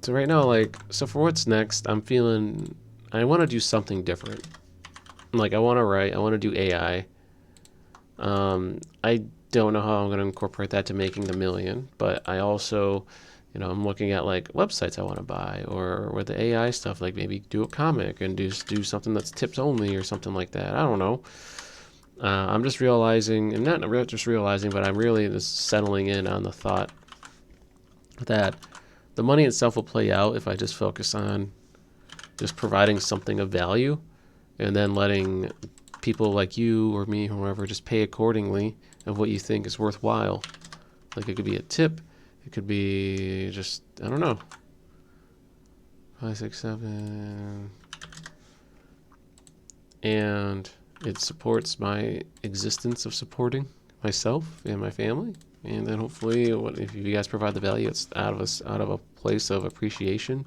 So right now, like, so for what's next, I'm feeling I want to do something different. Like I want to write, I want to do AI. I don't know how I'm going to incorporate that to making the $1 million, but I also, you know, I'm looking at like websites I want to buy, or with the AI stuff, like maybe do a comic and do something that's tips only or something like that. I don't know. I'm just realizing, and not just realizing, but I'm really just settling in on the thought that the money itself will play out if I just focus on just providing something of value, and then letting people like you or me, or whoever, just pay accordingly of what you think is worthwhile. Like it could be a tip, it could be just, I don't know. 5, 6, 7. And it supports my existence of supporting myself and my family. And then hopefully, if you guys provide the value, it's out of a place of appreciation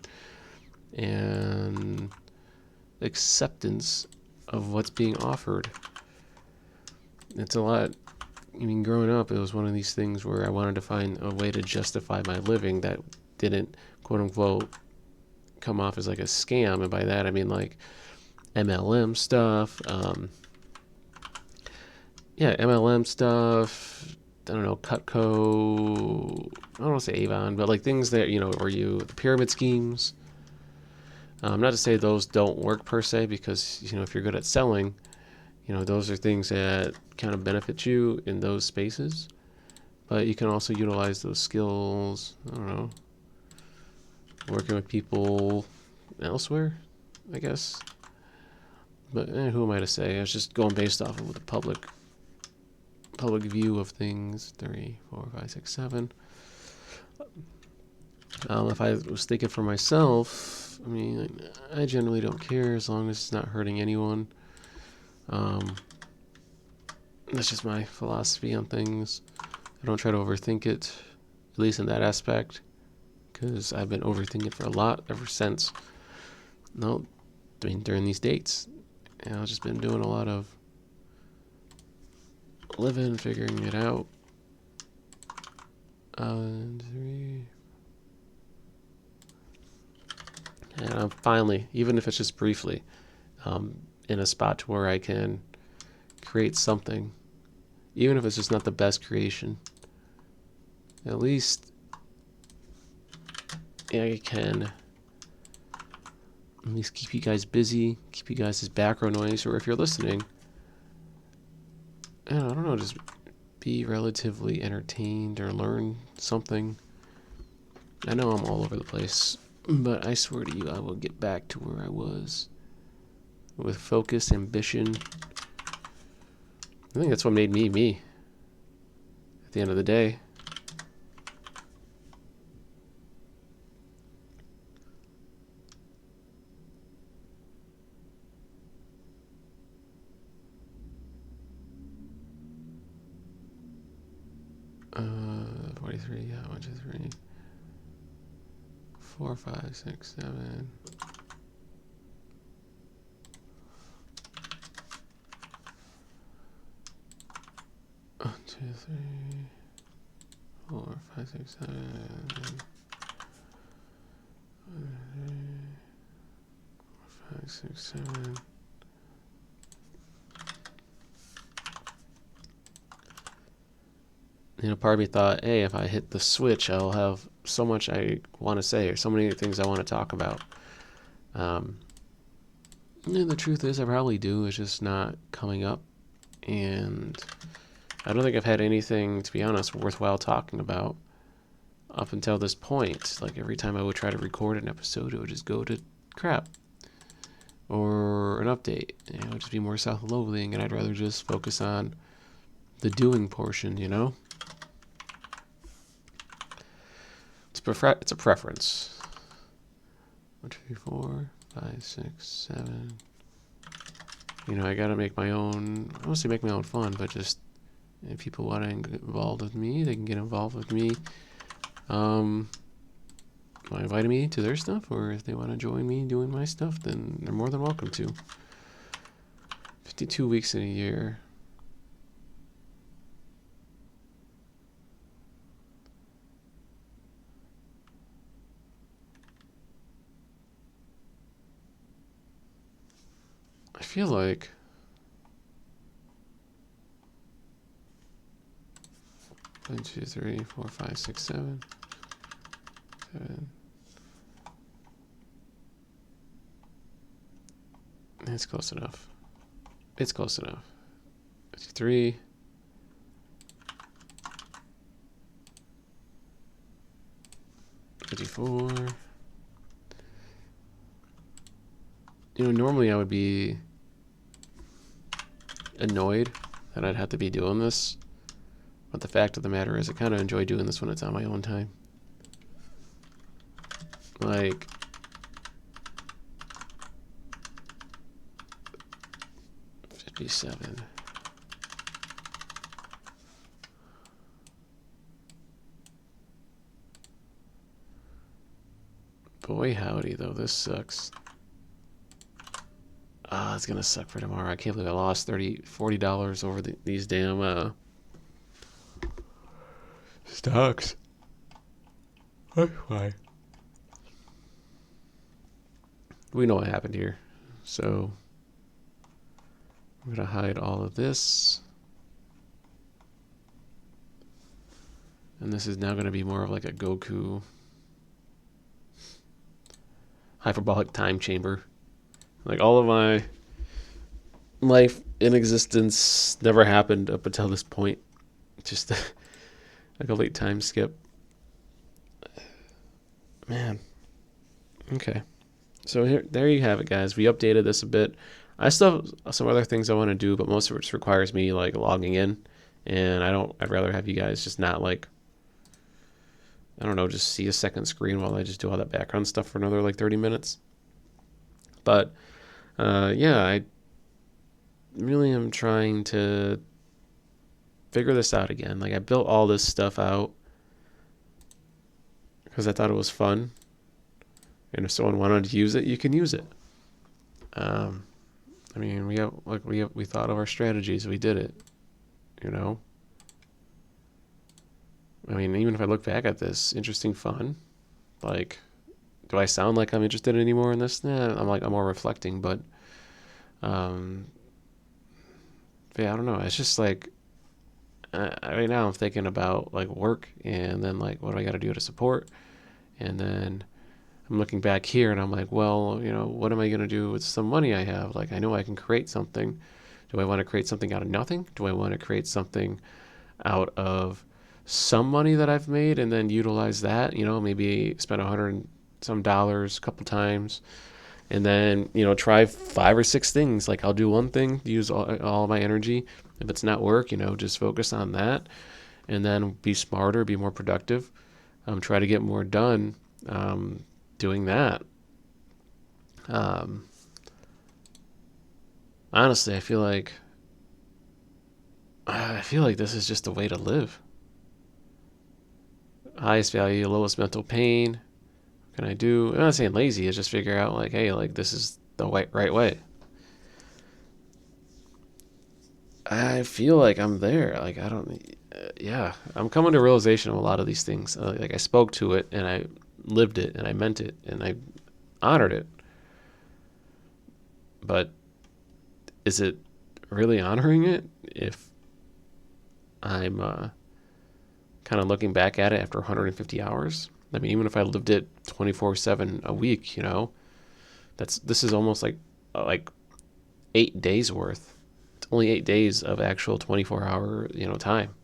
and acceptance of what's being offered. It's a lot. I mean, growing up, it was one of these things where I wanted to find a way to justify my living that didn't, quote unquote, come off as like a scam. And by that, I mean like MLM stuff. MLM stuff. I don't know, Cutco. I don't want to say Avon, but like things that, the pyramid schemes. Not to say those don't work per se, because, if you're good at selling, those are things that kind of benefit you in those spaces. But you can also utilize those skills, I don't know, working with people elsewhere, I guess. But who am I to say? I was just going based off of the public view of things. 3, 4, 5, 6, 7. If I was thinking for myself, I mean, I generally don't care as long as it's not hurting anyone. That's just my philosophy on things. I don't try to overthink it, at least in that aspect, because I've been overthinking for a lot ever since. During these dates, and I've just been doing a lot of living, figuring it out. 3. And I'm finally, even if it's just briefly, in a spot to where I can create something, even if it's just not the best creation. At least I can at least keep you guys busy, keep you guys as background noise, or if you're listening, I don't know, just be relatively entertained or learn something. I know I'm all over the place, but I swear to you, I will get back to where I was with focus, ambition. I think that's what made me me at the end of the day. Uh, 43, yeah, 1, 2, 3, 4, 5, 6, 7. 1, 2, 3, 4, 5, 6, 7. 5, 6, 7. Part of me thought, hey, if I hit the switch, I'll have so much I want to say, or so many things I want to talk about. And the truth is, I probably do. It's just not coming up. And I don't think I've had anything, to be honest, worthwhile talking about up until this point. Like every time I would try to record an episode, it would just go to crap. Or an update. It would just be more self-loathing, and I'd rather just focus on the doing portion, It's a preference. 1, 2, 3, 4, 5, 6, 7. I gotta make my own. I don't say make my own fun, but just if people want to get involved with me, they can get involved with me. By inviting me to their stuff, or if they want to join me doing my stuff, then they're more than welcome to. 52 weeks in a year. I feel like one, 2, 3, 4, 5, 6, 7. It's close enough. It's close enough. 53. 54. Normally I would be annoyed that I'd have to be doing this, but the fact of the matter is I kind of enjoy doing this when it's on my own time. Like, 57. Boy howdy, though, this sucks. Ah, it's gonna suck for tomorrow. I can't believe I lost $40 over these damn stocks. Why? We know what happened here. So I'm gonna hide all of this. And this is now gonna be more of like a Goku hyperbolic time chamber. Like all of my life in existence never happened up until this point. Just like a late time skip. Man. Okay. So there you have it, guys. We updated this a bit. I still have some other things I want to do, but most of it just requires me like logging in, and I'd rather have you guys just not like, I don't know, just see a second screen while I just do all that background stuff for another like 30 minutes. But yeah, I really am trying to figure this out again. Like I built all this stuff out because I thought it was fun. And if someone wanted to use it, you can use it. I mean, we thought of our strategies. We did it. You know. I mean, even if I look back at this, interesting, fun. Like, do I sound like I'm interested anymore in this? Nah, I'm more reflecting. But, yeah, I don't know. It's just like, right now I'm thinking about like work, and then like what do I got to do to support, and then I'm looking back here and I'm like, well, you know, what am I going to do with some money I have? Like, I know I can create something. Do I want to create something out of nothing? Do I want to create something out of some money that I've made and then utilize that? You know, maybe spend $100 some a couple times, and then, you know, try 5 or 6 things. Like I'll do one thing, use all my energy. If it's not work, you know, just focus on that, and then be smarter, be more productive. Try to get more done. Doing that. Honestly, I feel like this is just the way to live. Highest value, lowest mental pain. What can I do? I'm not saying lazy. It's just figure out like, hey, like this is the right way. I feel like I'm there. Like I don't. Yeah, I'm coming to realization of a lot of these things. Like I spoke to it and I lived it and I meant it and I honored it. But is it really honoring it if I'm kind of looking back at it after 150 hours? I mean, even if I lived it 24/7 a week, you know, this is almost like 8 days worth. It's only 8 days of actual 24-hour, you know, time.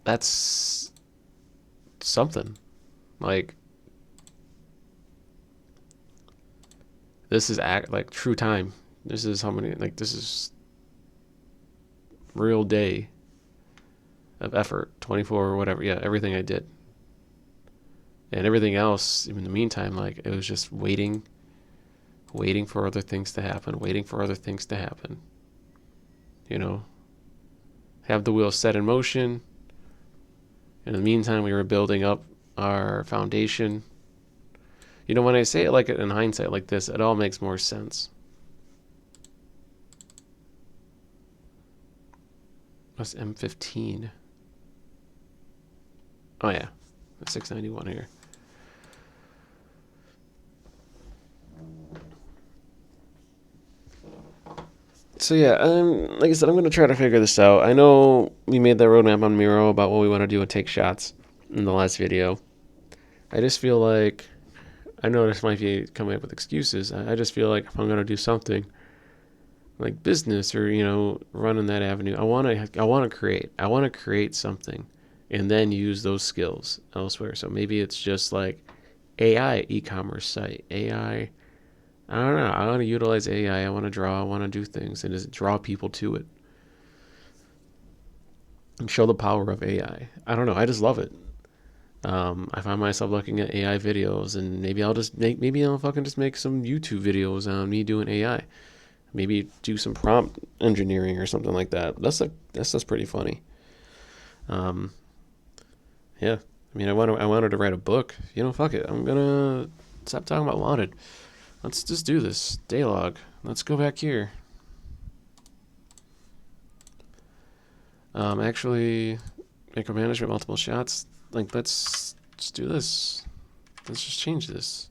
That's something. Like this is like true time. This is how many, like this is real day of effort, 24 or whatever. Yeah, everything I did. And everything else in the meantime, like it was just waiting for other things to happen, You know, have the wheel set in motion. In the meantime, we were building up our foundation. You know, when I say it like in hindsight like this, it all makes more sense. That's M15. Oh yeah, the 691 here. So yeah, like I said, I'm gonna try to figure this out. I know we made that roadmap on Miro about what we want to do and take shots in the last video. I just feel like, I know this might be coming up with excuses. I just feel like if I'm gonna do something like business or, you know, run in that avenue, I want to create something and then use those skills elsewhere. So maybe it's just like AI e-commerce site, AI. I don't know. I want to utilize AI. I want to draw. I want to do things and just draw people to it and show the power of AI. I don't know. I just love it. I find myself looking at AI videos, and maybe I'll fucking just make some YouTube videos on me doing AI. Maybe do some prompt engineering or something like that. That's just pretty funny. Um, yeah. I mean, I wanted to write a book. Fuck it. I'm gonna stop talking about wanted. Let's just do this daylog. Let's go back here. Actually, micromanagement, multiple shots. Like, let's do this. Let's just change this.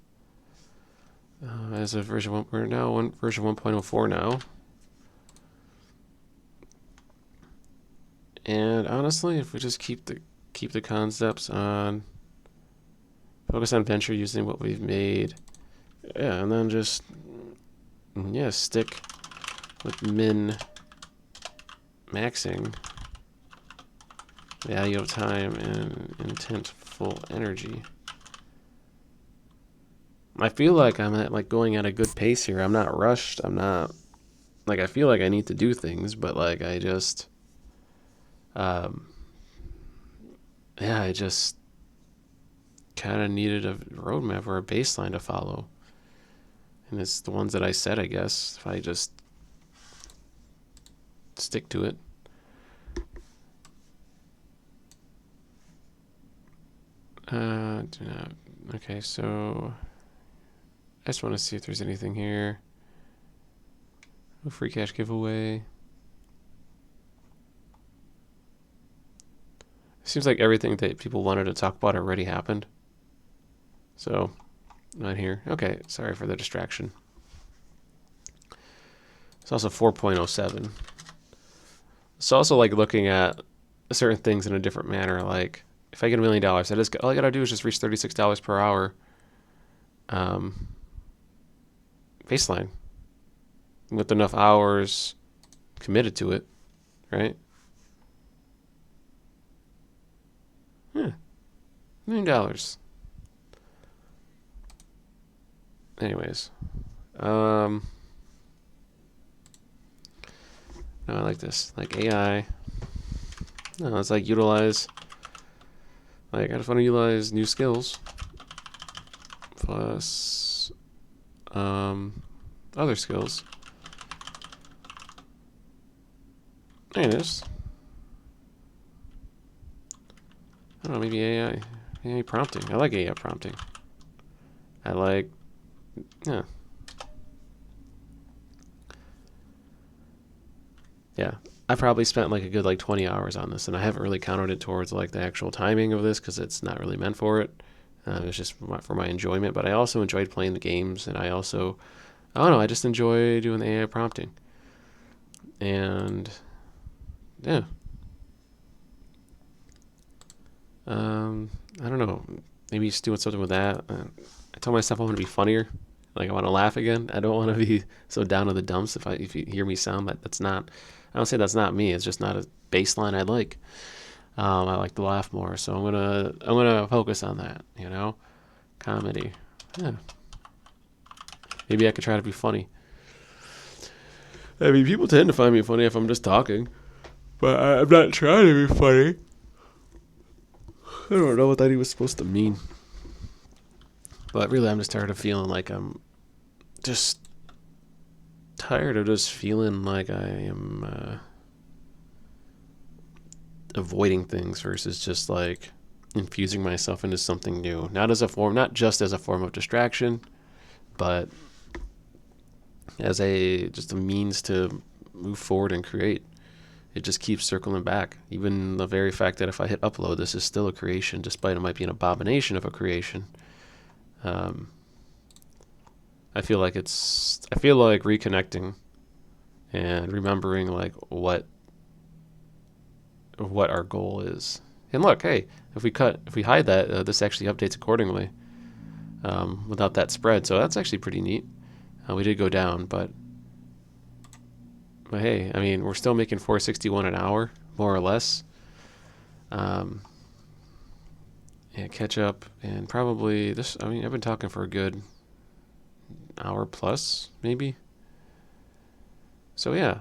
As of version 1, we're now version 1.04 now. And honestly, if we just keep the concepts on, focus on venture using what we've made, yeah, and then just stick with min maxing value of time and intentful energy. I feel like I'm going at a good pace here. I'm not rushed. I'm not I feel like I need to do things, but I just I just kind of needed a roadmap or a baseline to follow. And it's the ones that I set, I guess, if I just stick to it. Okay, so I just want to see if there's anything here. No free cash giveaway. Seems like everything that people wanted to talk about already happened. So, not here. Okay, sorry for the distraction. It's also 4.07. It's also looking at certain things in a different manner. Like, if I get $1 million, all I gotta do is just reach $36 per hour. Baseline. With enough hours committed to it, right? Yeah, $1 million. Anyways, no, I like this. AI. No, it's utilize. I just want to utilize new skills plus other skills. There it is. I don't know, maybe AI prompting. I like AI prompting. Yeah. Yeah. I probably spent a good 20 hours on this, and I haven't really counted it towards the actual timing of this because it's not really meant for it. It's just for my enjoyment, but I also enjoyed playing the games, and I don't know, I just enjoy doing the AI prompting. And yeah. I don't know. Maybe just doing something with that. I told myself I want to be funnier. I want to laugh again. I don't want to be so down in the dumps. If you hear me sound, that's not. I don't say that's not me. It's just not a baseline I like. I like to laugh more, so I'm gonna focus on that. Comedy. Yeah. Maybe I could try to be funny. I mean, people tend to find me funny if I'm just talking, but I'm not trying to be funny. I don't know what that was supposed to mean. But really, I'm just tired of feeling like I'm just tired of just feeling like I am avoiding things versus just infusing myself into something new. Not just as a form of distraction, but as just a means to move forward and create. It just keeps circling back. Even the very fact that if I hit upload, this is still a creation, despite it might be an abomination of a creation. I feel like reconnecting and remembering what our goal is. And look, hey, if we hide that, this actually updates accordingly without that spread. So that's actually pretty neat. We did go down, but hey, I mean, we're still making $4.61 an hour, more or less. Yeah, catch up, and probably this. I mean, I've been talking for a good hour plus, maybe. So yeah,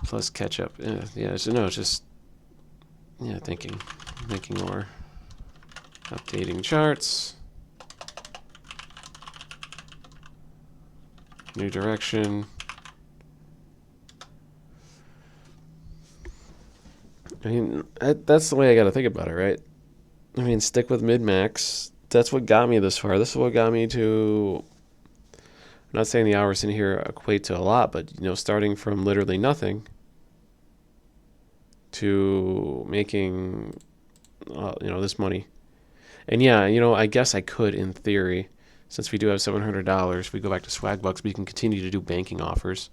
plus catch up. Yeah. So no, it's just Yeah, thinking more. Updating charts. New direction. I mean, that's the way I got to think about it, right? I mean, stick with mid-max. That's what got me this far. This is what got me to... I'm not saying the hours in here equate to a lot, but, starting from literally nothing to making, this money. And yeah, I guess I could, in theory, since we do have $700, if we go back to Swagbucks, we can continue to do banking offers.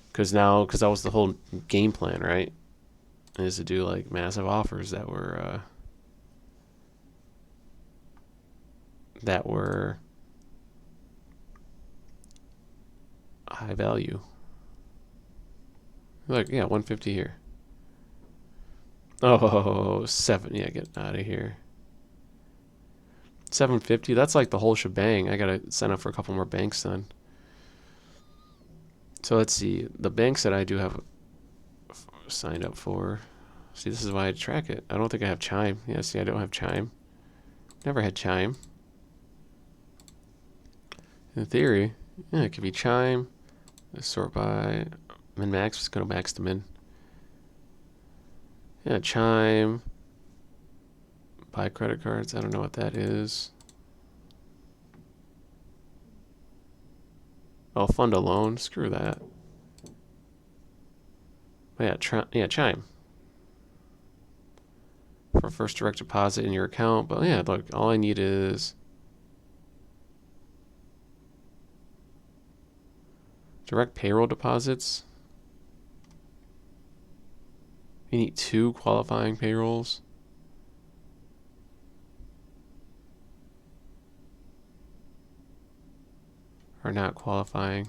Because that was the whole game plan, right? Is to do like massive offers that were high value. Look, yeah, 150 here. Oh, 7. Yeah, get out of here. 750. That's like the whole shebang. I gotta sign up for a couple more banks then. So let's see. The banks that I do have signed up for. See, this is why I track it. I don't think I have Chime. Yeah, see, I don't have Chime. Never had Chime. In theory, yeah, it could be Chime. Sort by min max. Let's go to max to min. Yeah, Chime. Buy credit cards. I don't know what that is. Oh, fund a loan. Screw that. But yeah, Chime. For first direct deposit in your account. But yeah, look, all I need is direct payroll deposits. You need 2 qualifying payrolls. Are not qualifying.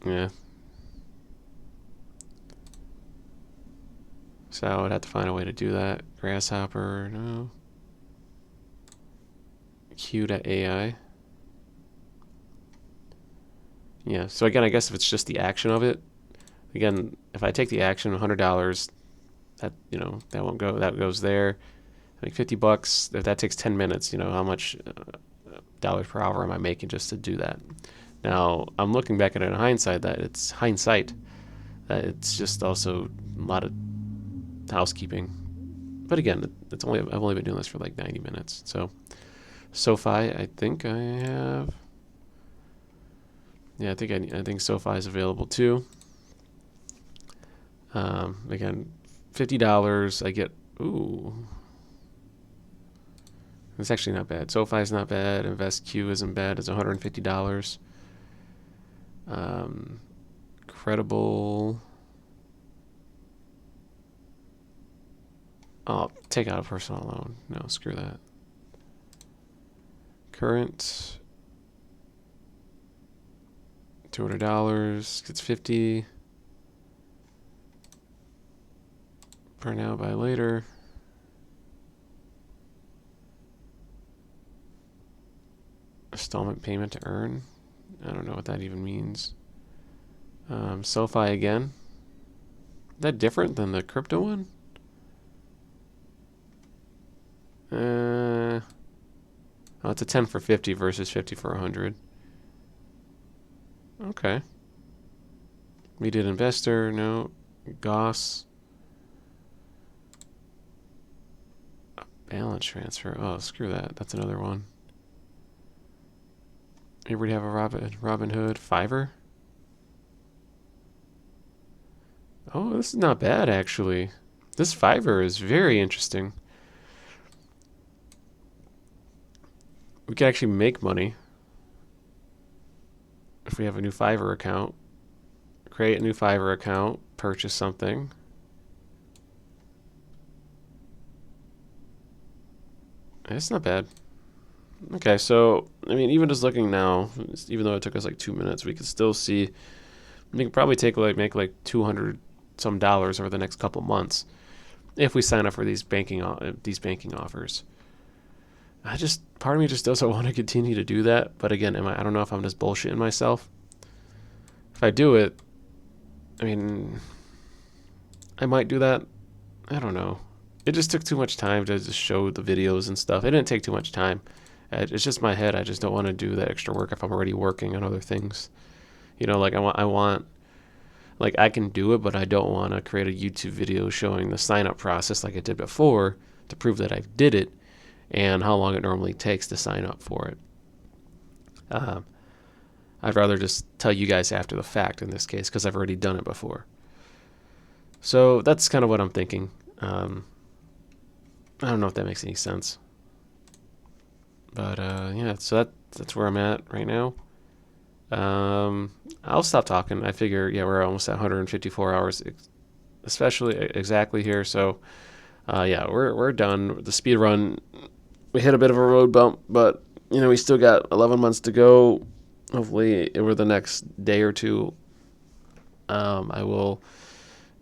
Yeah. So I would have to find a way to do that. Grasshopper, no. Q.ai. Yeah, so again, I guess if it's just the action of it, again, if I take the action, $100, that, that won't go, that goes there. Like $50, if that takes 10 minutes, how much dollars per hour am I making just to do that? Now, I'm looking back at it in hindsight, that it's just also a lot of housekeeping. But again, I've only been doing this for like 90 minutes. So, SoFi, I think I have. Yeah, I think SoFi is available too. Again, $50, I get, ooh. It's actually not bad. SoFi is not bad. InvestQ isn't bad. It's $150. Credible. Oh, take out a personal loan. No, screw that. Current. $200 gets 50. Per now, buy later. Installment payment to earn. I don't know what that even means. SoFi again. Is that different than the crypto one? Oh, it's a 10 for 50 versus 50 for 100. Okay. We did investor, no. Goss. Balance transfer. Oh, screw that. That's another one. Here we have a Robin Hood. Fiverr. Oh, this is not bad, actually. This Fiverr is very interesting. We can actually make money if we have a new Fiverr account. Create a new Fiverr account. Purchase something. It's not bad. Okay, so, I mean, even just looking now, even though it took us like 2 minutes, we could still see, we could probably make like $200 some over the next couple months if we sign up for these banking offers. Part of me just doesn't want to continue to do that, but again, I don't know if I'm just bullshitting myself. If I do it, I mean, I might do that. I don't know. It just took too much time to just show the videos and stuff. It didn't take too much time. It's just my head. I just don't want to do that extra work if I'm already working on other things. Like I want, like I can do it, but I don't want to create a YouTube video showing the sign up process like I did before to prove that I did it and how long it normally takes to sign up for it. I'd rather just tell you guys after the fact in this case because I've already done it before. So that's kind of what I'm thinking. I don't know if that makes any sense. But yeah, so that's where I'm at right now. I'll stop talking. I figure, yeah, we're almost at 154 hours, especially exactly here. So yeah, we're done. The speed run, we hit a bit of a road bump, but we still got 11 months to go. Hopefully, over the next day or two, I will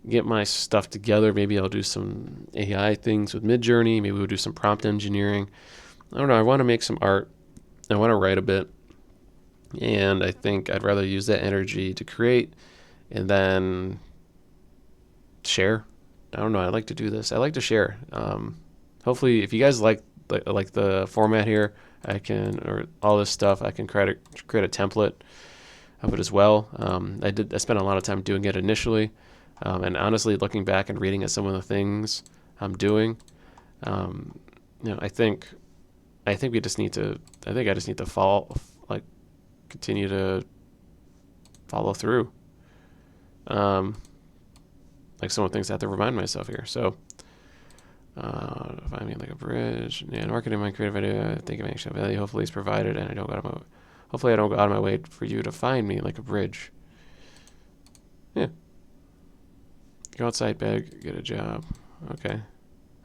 get my stuff together. Maybe I'll do some AI things with Midjourney. Maybe we'll do some prompt engineering. I don't know. I want to make some art. I want to write a bit. And I think I'd rather use that energy to create and then share. I don't know. I like to do this. I like to share. Hopefully, if you guys like the format here, or all this stuff, I can create a template of it as well. I spent a lot of time doing it initially. And honestly, looking back and reading at some of the things I'm doing, I think we just need to. I think I just need to continue to follow through. Like some of the things I have to remind myself here. So, if I mean like a bridge, yeah, marketing my creative idea, I think of actual value. Hopefully, it's provided, and hopefully, I don't go out of my way for you to find me like a bridge. Yeah. Go outside, beg, get a job. Okay.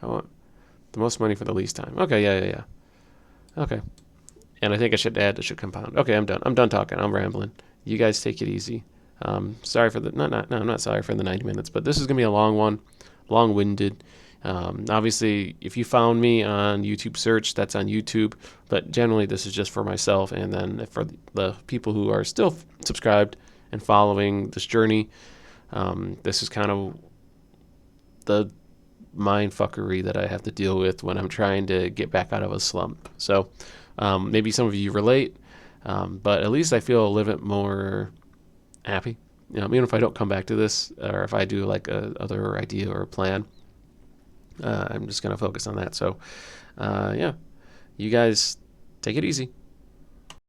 I want the most money for the least time. Okay, yeah. Okay. And I think I should add it should compound. Okay, I'm done. I'm done talking. I'm rambling. You guys take it easy. Sorry for I'm not sorry for the 90 minutes, but this is going to be a long one, long-winded. Obviously, if you found me on YouTube search, that's on YouTube, but generally this is just for myself and then for the people who are still subscribed and following this journey. This is kind of the mind fuckery that I have to deal with when I'm trying to get back out of a slump. So maybe some of you relate, but at least I feel a little bit more happy. Even if I don't come back to this, or if I do like a other idea or a plan, I'm just going to focus on that. So yeah, you guys take it easy.